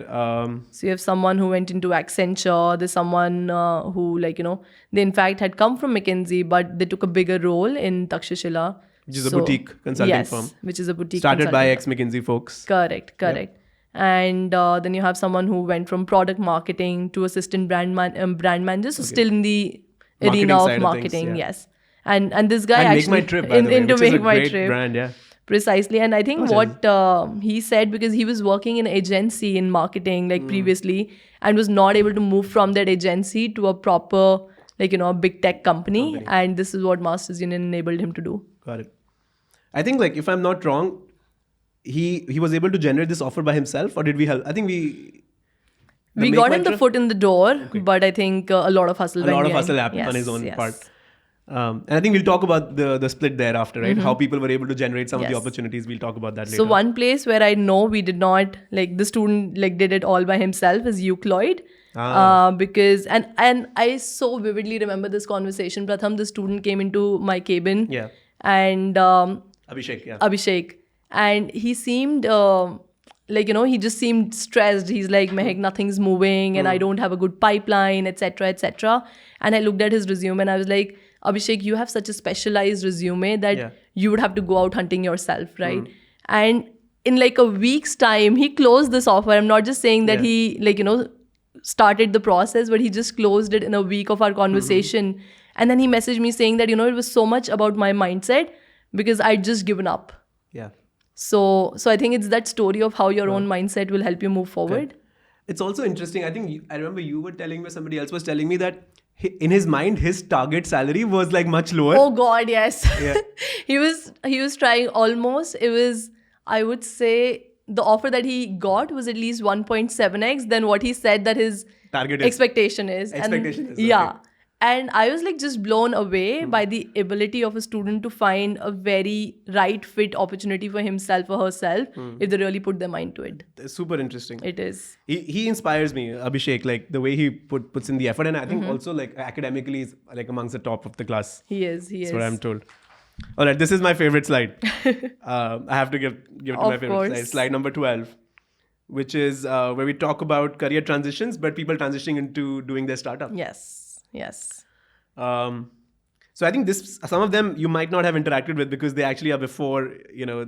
So you have someone who went into Accenture. There's someone who they in fact had come from McKinsey, but they took a bigger role in Takshashila. Which is a boutique consulting firm. Yes, which is a boutique started by ex-McKinsey folks. Correct. Yep. And then you have someone who went from product marketing to assistant brand manager. So still in the arena side of marketing. things, yeah. Yes. And this guy And actually Make My Trip, by the way, into which is a Make My great Trip. brand, yeah. Precisely. And I think what he said, because he was working in an agency in marketing like previously and was not able to move from that agency to a proper, like, a big tech company. And this is what Masters Union enabled him to do. Got it. I think, like, if I'm not wrong, he was able to generate this offer by himself, or did we help? I think we got him the foot in the door, but I think a lot of hustle happened on his own part. And I think we'll talk about the split thereafter, right? How people were able to generate some of the opportunities. We'll talk about that later. So one place where I know we did not, like, the student like did it all by himself is Euclid. Because and I so vividly remember this conversation. Pratham, the student, came into my cabin. Yeah. And Abhishek. And he seemed he just seemed stressed. He's like, Mahak, nothing's moving and I don't have a good pipeline, etc., etc. And I looked at his resume and I was like, Abhishek, you have such a specialized resume that you would have to go out hunting yourself, right? And in like a week's time, he closed this offer. I'm not just saying that he started the process, but he just closed it in a week of our conversation. And then he messaged me saying that, it was so much about my mindset because I'd just given up. Yeah. So I think it's that story of how your own mindset will help you move forward. It's also interesting. I think I remember you were telling me, somebody else was telling me that in his mind, his target salary was like much lower. Oh God, yes. Yeah. he was trying almost. It was, I would say, the offer that he got was at least 1.7x than what he said that his target expectation is. Yeah. And I was like just blown away by the ability of a student to find a very right fit opportunity for himself or herself if they really put their mind to it. It's super interesting. It is. He inspires me, Abhishek, like the way he puts in the effort. And I think also like academically is like amongst the top of the class. He is. That's what I'm told. All right, this is my favorite slide. I have to give it to my favorite slide. Slide number 12, which is where we talk about career transitions, but people transitioning into doing their startup. Yes. So I think some of them you might not have interacted with because they actually are before,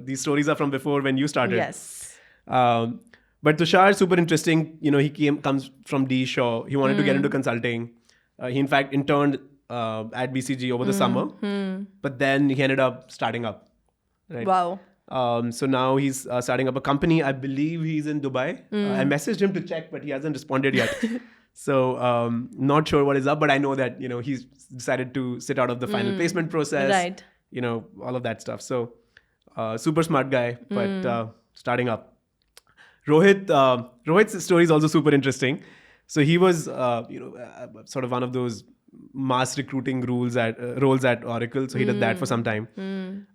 these stories are from before when you started. Yes. But Tushar, super interesting. He comes from D Shaw. He wanted to get into consulting. He in fact interned at BCG over the summer, but then he ended up starting up. Right? Wow. So now he's starting up a company. I believe he's in Dubai. I messaged him to check, but he hasn't responded yet. So not sure what is up, but I know that he's decided to sit out of the final placement process. Right. All of that stuff. So super smart guy, but starting up. Rohit's story is also super interesting. So he was sort of one of those mass recruiting roles at Oracle. So he did that for some time.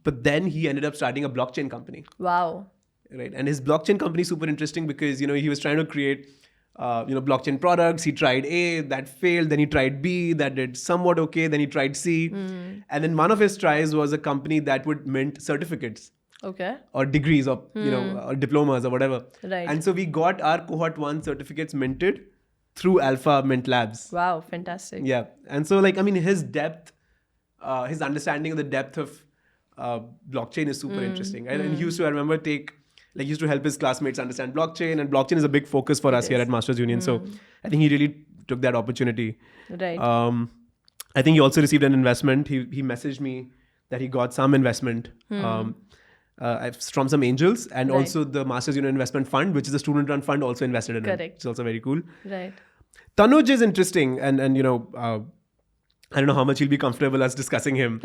But then he ended up starting a blockchain company. Wow. Right. And his blockchain company is super interesting because he was trying to create blockchain products. He tried A, that failed. Then he tried B, that did somewhat okay. Then he tried C. And then one of his tries was a company that would mint certificates. Okay. Or degrees or, or diplomas or whatever. Right. And so we got our Cohort 1 certificates minted through Alpha Mint Labs. Wow, fantastic. Yeah. And so his depth, his understanding of the depth of blockchain is super interesting. And he used to, I remember, used to help his classmates understand blockchain, and blockchain is a big focus for us here at Masters Union. So I think he really took that opportunity. Right. I think he also received an investment. He messaged me that he got some investment from some angels, and also the Masters Union Investment Fund, which is a student-run fund, also invested in him. It's also very cool. Right. Tanuj is interesting, and I don't know how much he'll be comfortable us discussing him.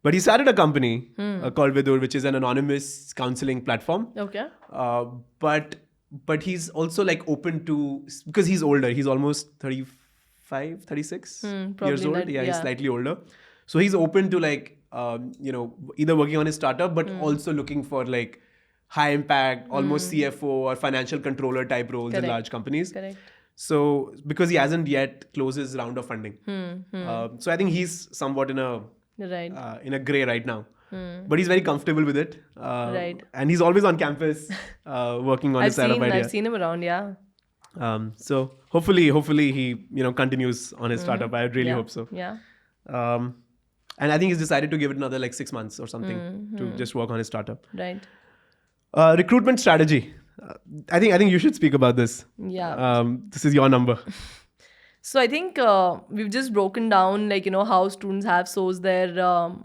But he started a company called Vidur, which is an anonymous counseling platform. Okay. But he's also open to, because he's older. He's almost 35, 36 years old. He's slightly older. So he's open to either working on his startup, but also looking for high impact, almost CFO or financial controller type roles in large companies. Correct. So because he hasn't yet closed his round of funding. So I think he's somewhat in a gray right now. But he's very comfortable with it. And he's always on campus working on his startup idea. I've seen him around, yeah. So hopefully he continues on his startup. I really hope so. Yeah. And I think he's decided to give it another 6 months or something to just work on his startup. Right. Recruitment strategy. I think you should speak about this. Yeah. This is your number. So I think we've just broken down like, how students have sourced their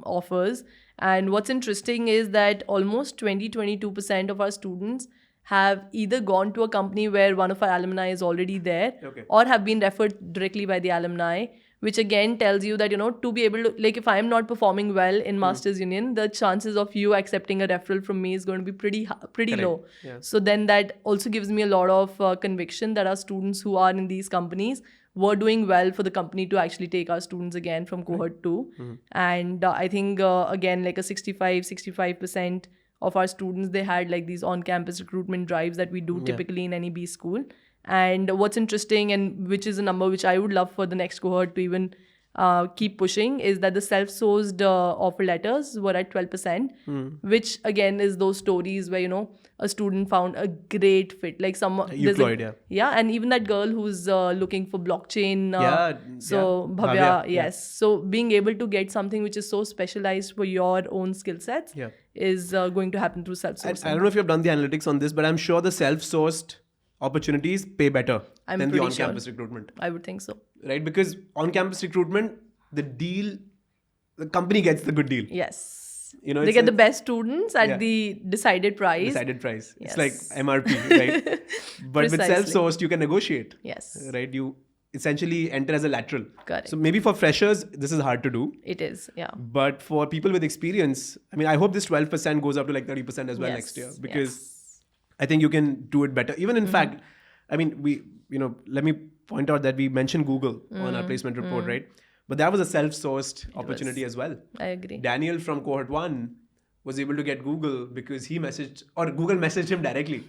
offers. And what's interesting is that almost 22% of our students have either gone to a company where one of our alumni is already there, or have been referred directly by the alumni, which again tells you that, to be able to, like, if I'm not performing well in Masters Union, the chances of you accepting a referral from me is going to be pretty low. Yeah. So then that also gives me a lot of conviction that our students who are in these companies were doing well for the company to actually take our students again from cohort 2. And I think, again, like a 65% of our students, they had like these on-campus recruitment drives that we do typically in any B school. And what's interesting, and which is a number which I would love for the next cohort to even keep pushing, is that the self-sourced offer letters were at 12%, which again is those stories where, a student found a great fit. Like someone, and even that girl who's looking for blockchain. Bhavya, yes. So being able to get something which is so specialized for your own skill sets is going to happen through self-sourcing. I don't know if you've done the analytics on this, but I'm sure the self-sourced opportunities pay better than the on-campus recruitment. I would think so. Right? Because on-campus recruitment, the company gets the good deal. Yes. They get the best students at the decided price. Yes. It's like MRP, right? But with self-sourced, you can negotiate. Yes. Right? You essentially enter as a lateral. Correct. So maybe for freshers, this is hard to do. It is, yeah. But for people with experience, I mean, I hope this 12% goes up to like 30% as well next year, because I think you can do it better. Even in fact, I mean, let me point out that we mentioned Google on our placement report, right? But that was a self-sourced opportunity as well. I agree. Daniel from cohort 1 was able to get Google because he messaged, or Google messaged him directly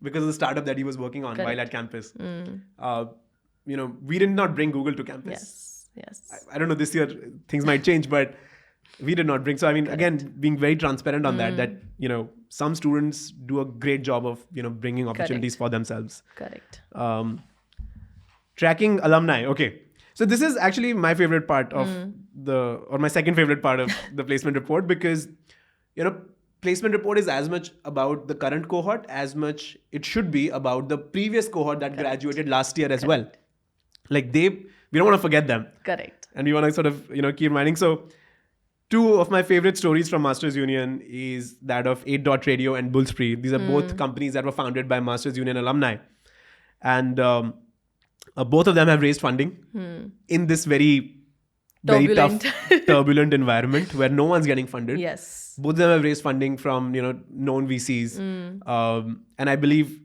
because of the startup that he was working on while at campus. We did not bring Google to campus. Yes. I don't know, this year things might change, but we did not bring. So, I mean, again, being very transparent on that, some students do a great job of, bringing opportunities for themselves. Correct. Tracking alumni. Okay. So this is actually my favorite part of my second favorite part of the placement report, because, placement report is as much about the current cohort as much it should be about the previous cohort that graduated last year as well. Like we don't want to forget them. Correct. And we want to sort of, keep reminding. So 2 of my favorite stories from Masters Union is that of 8 Dot Radio and Bullspree. These are both companies that were founded by Masters Union alumni. And both of them have raised funding in this very tough, turbulent environment where no one's getting funded. Yes. Both of them have raised funding from, known VCs. And I believe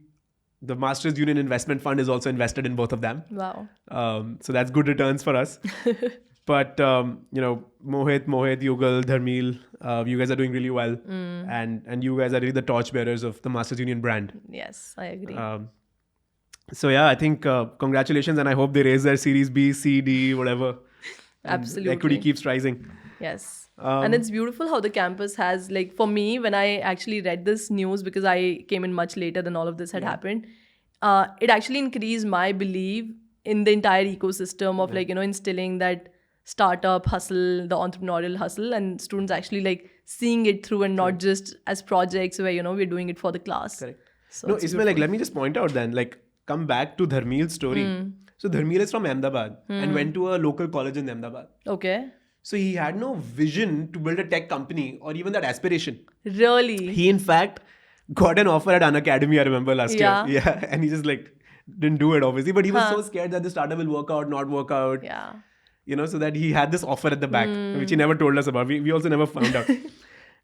the Masters Union Investment Fund is also invested in both of them. Wow. So that's good returns for us. But, Mohit, Yugal, Dharmeel, you guys are doing really well. And you guys are really the torchbearers of the Masters Union brand. Yes, I agree. So yeah, I think congratulations, and I hope they raise their Series B, C, D, whatever. Absolutely. Equity keeps rising. Yes. And it's beautiful how the campus has, like, for me, when I actually read this news, because I came in much later than all of this had happened, it actually increased my belief in the entire ecosystem of instilling that startup hustle, the entrepreneurial hustle, and students actually like seeing it through and not just as projects where, we're doing it for the class. Correct. So no, Ismail, like, let me just point out then, like, come back to Dharmeel's story. So Dharmeel is from Ahmedabad and went to a local college in Ahmedabad. Okay. So he had no vision to build a tech company or even that aspiration. Really? He, in fact, got an offer at Unacademy, I remember last year. Yeah. And he just like didn't do it, obviously. But he was so scared that the startup will work out, not work out. Yeah. So that he had this offer at the back, which he never told us about. We also never found out.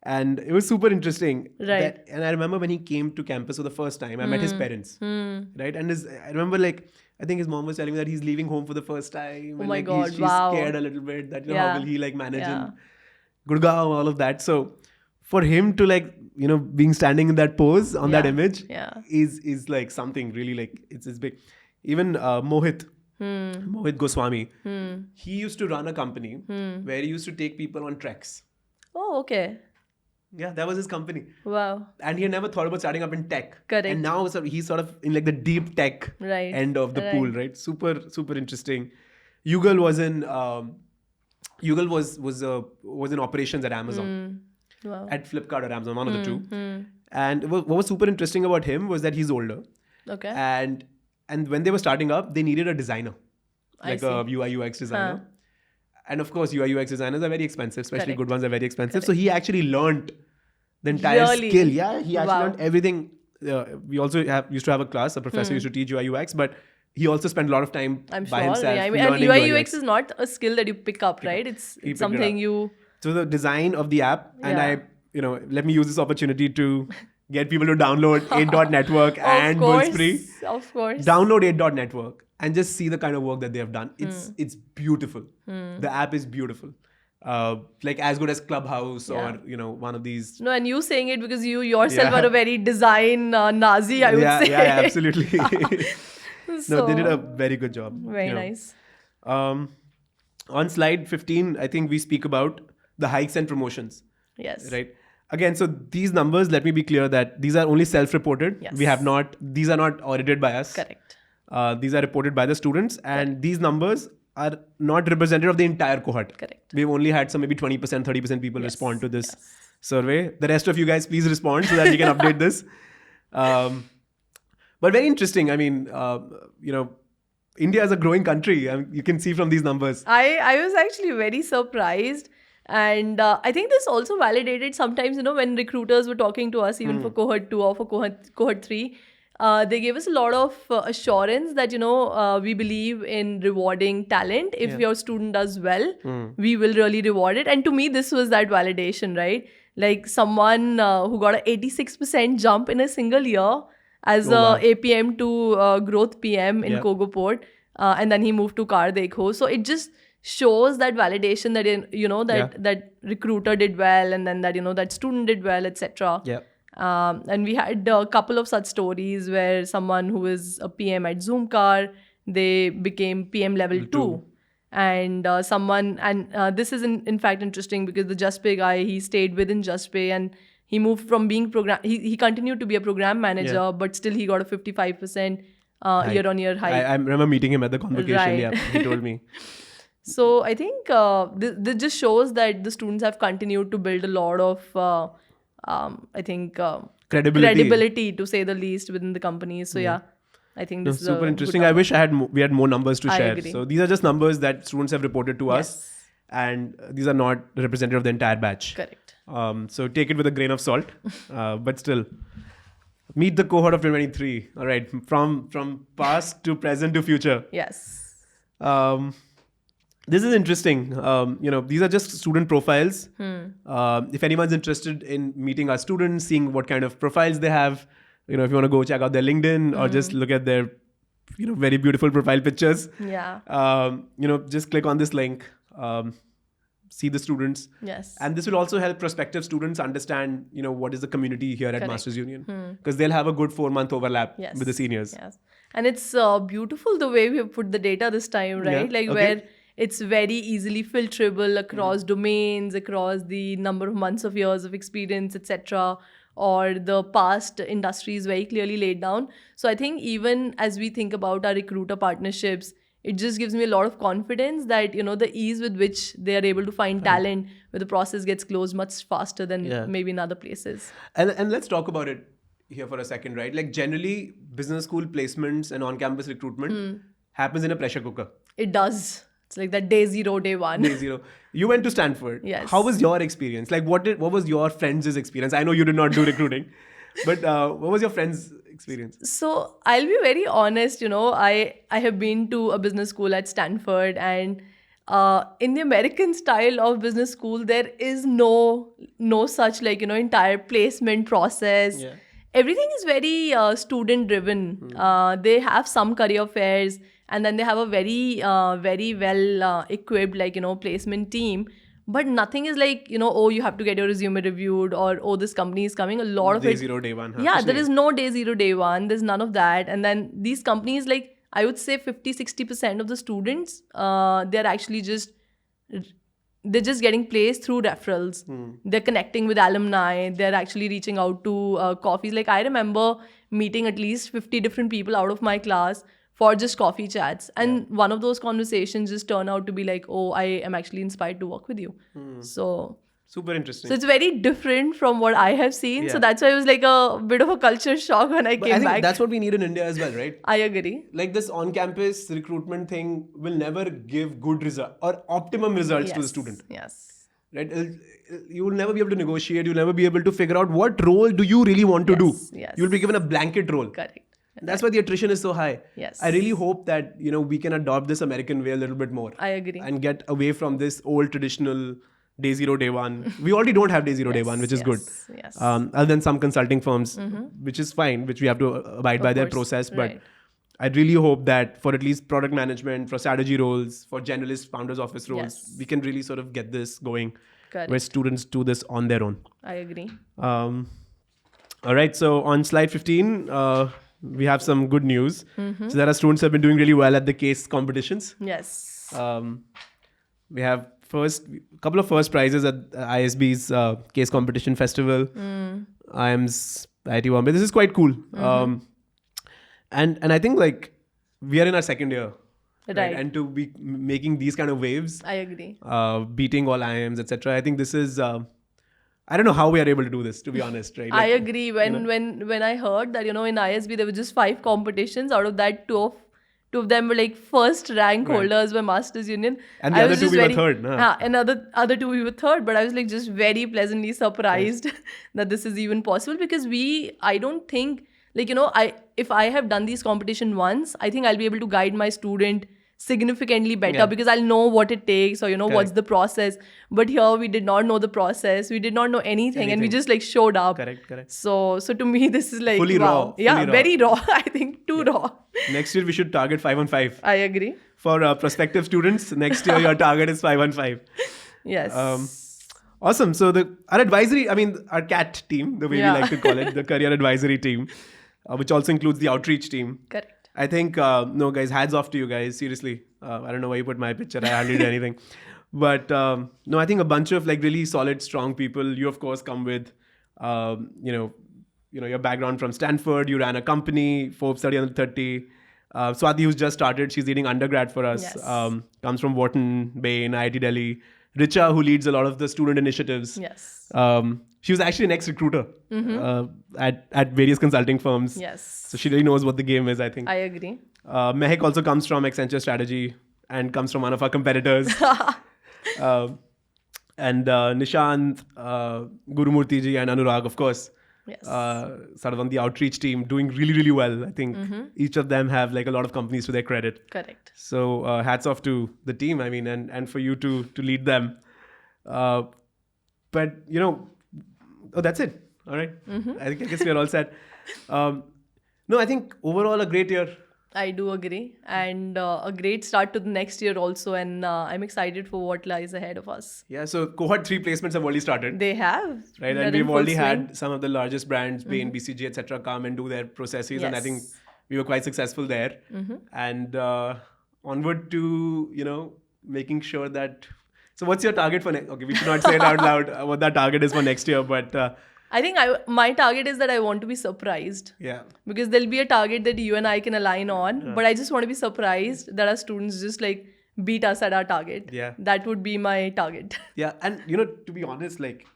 And it was super interesting. Right. And I remember when he came to campus for the first time, I met his parents. Right. And I remember like, I think his mom was telling me that he's leaving home for the first time. Oh and my like God, she's wow. scared a little bit that, how will he like manage in Gurgaon, all of that. So for him to like, being standing in that pose on that image is like something really like, it's big. Even Mohit Goswami, he used to run a company where he used to take people on treks. Oh, okay. Yeah, that was his company. Wow. And he had never thought about starting up in tech. Correct. And now he's sort of in like the deep tech end of the pool, right? Super, super interesting. Yugal was in operations at Amazon. Wow. At Flipkart or Amazon, one of the two. And what was super interesting about him was that he's older. Okay. And when they were starting up, they needed a designer. like a UI UX designer. And of course, UI UX designers are very expensive, especially good ones are very expensive. So he actually learned the entire skill. Yeah, he actually learned everything. We also used to have a class, a professor used to teach UI UX, but he also spent a lot of time by himself. I mean, and UI UX is not a skill that you pick up, right? It's something you... So the design of the app, and let me use this opportunity to get people to download 8.network and Bullspree. Of course. Download 8.network and just see the kind of work that they have done. It's beautiful. The app is beautiful. Like as good as Clubhouse or one of these. No, and you saying it because you yourself are a very design Nazi, I would say. Yeah, absolutely. No, they did a very good job. Very nice. On slide 15, I think we speak about the hikes and promotions. Yes. Right. Again, so these numbers, let me be clear that these are only self-reported. Yes. These are not audited by us. Correct. These are reported by the students, and these numbers are not representative of the entire cohort. Correct. We've only had some maybe 20%, 30% people respond to this survey. The rest of you guys, please respond so that we can update this. But very interesting. I mean, India is a growing country. You can see from these numbers. I was actually very surprised. And I think this also validated sometimes, when recruiters were talking to us, even for cohort 2 or for cohort 3, they gave us a lot of assurance that, we believe in rewarding talent. If your student does well, we will really reward it. And to me, this was that validation, right? Like someone who got an 86% jump in a single year as a APM to growth PM in Cohort. And then he moved to Kar Dekho. So it just shows that validation that, that recruiter did well, and then that, that student did well, etc. Yeah. And we had a couple of such stories where someone who is a PM at Zoomcar, they became PM level 2. And this is in fact interesting because the JustPay guy, he stayed within JustPay and he moved from being he continued to be a program manager, but still he got a 55% year-on-year hike. I remember meeting him at the convocation. Right. Yeah, he told me. So I think this just shows that the students have continued to build a lot of, credibility to say the least within the company. So I think this is super interesting. I wish we had more numbers to share. Agree. So these are just numbers that students have reported to us, and these are not representative of the entire batch. Correct. So take it with a grain of salt, but still. Meet the cohort of 2023. All right, from past to present to future. Yes. This is interesting. These are just student profiles. If anyone's interested in meeting our students, seeing what kind of profiles they have, if you want to go check out their LinkedIn or just look at their, very beautiful profile pictures. Yeah. Just click on this link. See the students. Yes. And this will also help prospective students understand, what is the community here at Masters Union. Because they'll have a good 4-month overlap with the seniors. Yes. And it's beautiful the way we have put the data this time, right? Yeah. Where it's very easily filterable across domains, across the number of months of years of experience, etc. Or the past industries very clearly laid down. So I think even as we think about our recruiter partnerships, it just gives me a lot of confidence that, the ease with which they are able to find talent, where the process gets closed much faster than maybe in other places. And let's talk about it here for a second, right? Like generally, business school placements and on-campus recruitment happens in a pressure cooker. It does. It's like that day 0, day 1. Day 0. You went to Stanford. Yes. How was your experience? Like what was your friends' experience? I know you did not do recruiting, but what was your friends' experience? So I'll be very honest, I have been to a business school at Stanford, and in the American style of business school, there is no such entire placement process. Yeah. Everything is very student driven. They have some career fairs, and then they have a very well equipped placement team. But nothing is like, you have to get your resume reviewed, or this company is coming. A lot of day 0, day 1. Yeah, there is no day 0, day 1. There's none of that. And then these companies, I would say 50-60% of the students, they're actually they're just getting placed through referrals. They're connecting with alumni. They're actually reaching out to coffees. I remember meeting at least 50 different people out of my class for just coffee chats. And one of those conversations just turned out to be like, oh, I am actually inspired to work with you. So Super interesting. So it's very different from what I have seen. Yeah. So that's why it was like a bit of a culture shock when I But came I think back. that's what we need in India as well, right? I agree. Like this on-campus recruitment thing will never give good result or optimum results to the student. Yes. Right? You will never be able to negotiate. You'll never be able to figure out what role do you really want to do. Yes. You'll be given a blanket role. Correct. That's why the attrition is so high. Yes. I really hope that we can adopt this American way a little bit more. I agree. And get away from this old traditional day zero, day one. We already don't have day zero, day one, which is good. Yes. Other than some consulting firms, which is fine, which we have to abide by their process. But Right. I really hope that for at least product management, for strategy roles, for generalist founders office roles, we can really sort of get this going Correct. where students do this on their own. I agree. All right. So on slide 15, we have some good news. So there are students who have been doing really well at the case competitions. Yes. We have couple of first prizes at ISB's case competition festival. IIM's IIT Bombay. This is quite cool. And I think like we are in our second year. Right. And to be making these kind of waves, I agree. beating all IIMs, etc. I think this is I don't know how we are able to do this, to be honest, right? I agree. When I heard that, in ISB there were just 5 competitions. Out of that, two of them were like first rank holders by Masters Union. And the other two we were third. And other two we were third. But I was like just very pleasantly surprised that this is even possible, because I don't think, like, if I have done these competition once, I think I'll be able to guide my student significantly better, because I'll know what it takes, or what's the process. But here we did not know the process, we did not know anything. And we just like showed up. Correct. So to me this is like Fully raw. Yeah, very raw. I think too raw. Next year we should target 5 on 5. I agree. For prospective students, next year your target is 5 on 5. Yes. Awesome. So our advisory, our CAT team, the way we like to call it, the career advisory team, which also includes the outreach team. Correct. I think, no guys, hats off to you guys. Seriously. I don't know why you put my picture. I hardly did anything. But no, I think a bunch of like really solid, strong people. You, of course, come with, your background from Stanford. You ran a company, Forbes 30 under 30. Swati, who's just started, she's leading undergrad for us. Yes. Comes from Wharton, Bain, IIT Delhi. Richa, who leads a lot of the student initiatives. Yes. She was actually an ex-recruiter at various consulting firms. Yes. So she really knows what the game is, I think. I agree. Mahak also comes from Accenture Strategy and comes from one of our competitors. And Nishant, Gurumurthy ji and Anurag, of course. Yes. Sort of on the outreach team, doing really, really well. I think each of them have like a lot of companies to their credit. Correct. So hats off to the team, and for you to lead them. But, that's it. All right. I guess we're all set. No, I think overall a great year. I do agree. And a great start to the next year also. And I'm excited for what lies ahead of us. Yeah, so Cohort 3 placements have already started. They have. Right, They're and in we've full already swing. had some of the largest brands, Bain, BCG, etc., come and do their processes. And I Yes. think we were quite successful there. And onward to, making sure that... So what's your target for next? Okay, we should not say it out loud what that target is for next year, but... I think my target is that I want to be surprised. Yeah. Because there'll be a target that you and I can align on, but I just want to be surprised that our students just like beat us at our target. Yeah. That would be my target. Yeah, and to be honest, like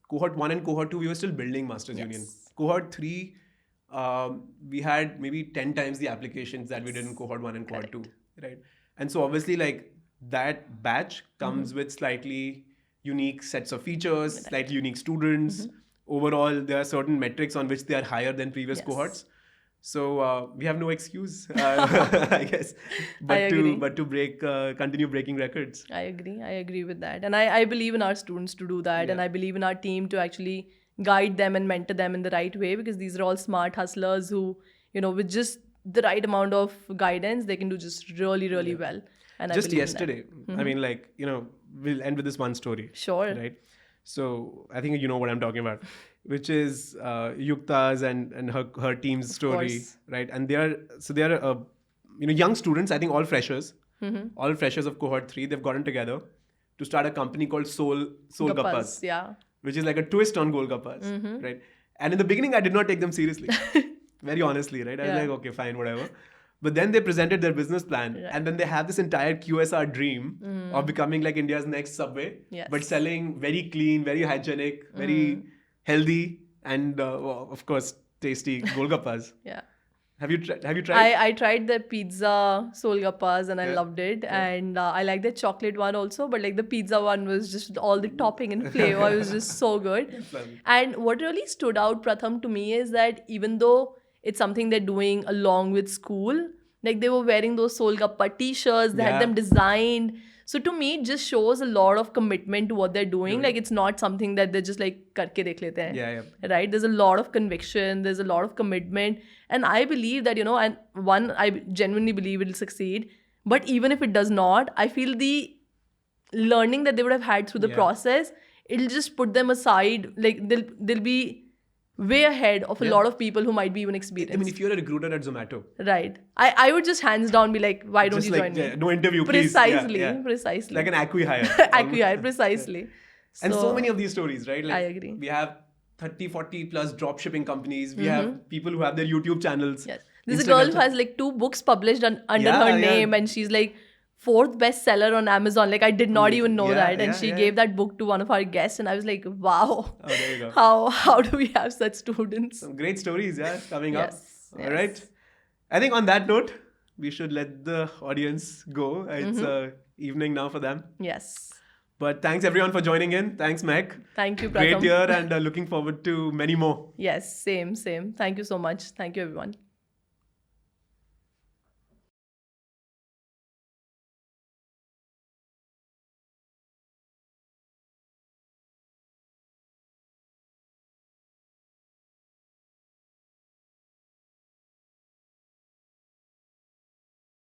Cohort 1 and Cohort 2, we were still building Masters Union. Cohort 3, we had maybe 10 times the applications that we did in Cohort 1 and Cohort 2, right? And so obviously like that batch comes with slightly unique sets of features, slightly unique students. Overall, there are certain metrics on which they are higher than previous cohorts. So we have no excuse, I guess, but to continue breaking records. I agree with that. And I believe in our students to do that. And I believe in our team to actually guide them and mentor them in the right way, because these are all smart hustlers who, with just the right amount of guidance, they can do just really, really well. And Just I believe yesterday, we'll end with this one story. Sure. Right. So I think you know what I'm talking about, which is Yukta's and her team's story, course. right? And they are young students. I think all freshers of Cohort 3. They've gotten together to start a company called Soul Gappas, yeah. which is like a twist on Golgappas, right? And in the beginning, I did not take them seriously, very honestly, right? I was like, okay, fine, whatever. But then they presented their business plan, and then they have this entire QSR dream of becoming like India's next Subway, but selling very clean, very hygienic, very healthy, and of course tasty Golgappas. Yeah. Have you tried? I tried the pizza Solgappas and I loved it, and I like the chocolate one also. But like the pizza one was just all the topping and flavor. It was just so good. And what really stood out, Pratham, to me is that even though it's something they're doing along with school, like they were wearing those Solgappa t-shirts. They had them designed. So to me, it just shows a lot of commitment to what they're doing. Like it's not something that they're just like karke dekh lete hain. Right? There's a lot of conviction. There's a lot of commitment. And I believe that, I genuinely believe it'll succeed. But even if it does not, I feel the learning that they would have had through the process, it'll just put them aside. Like they'll be way ahead of a lot of people who might be even experienced. I mean, if you're a recruiter at Zomato. Right. I would just hands down be like, why don't you join me? No interview, precisely, please. Precisely. Like an acqui-hire. Acqui-hire, precisely. And so many of these stories, right? Like, I agree. We have 30, 40 plus drop shipping companies. We have people who have their YouTube channels. Yes. There's a girl who has like 2 books published under her name, and she's like 4th bestseller on Amazon. Like I did not even know that. And she gave that book to one of our guests, and I was like, wow. Oh, there you go. How do we have such students? Some great stories, coming up. All right. I think on that note, we should let the audience go. It's evening now for them. Yes. But thanks everyone for joining in. Thanks, Mahak. Thank you, Pratham. Great year, and looking forward to many more. Yes, same. Thank you so much. Thank you, everyone.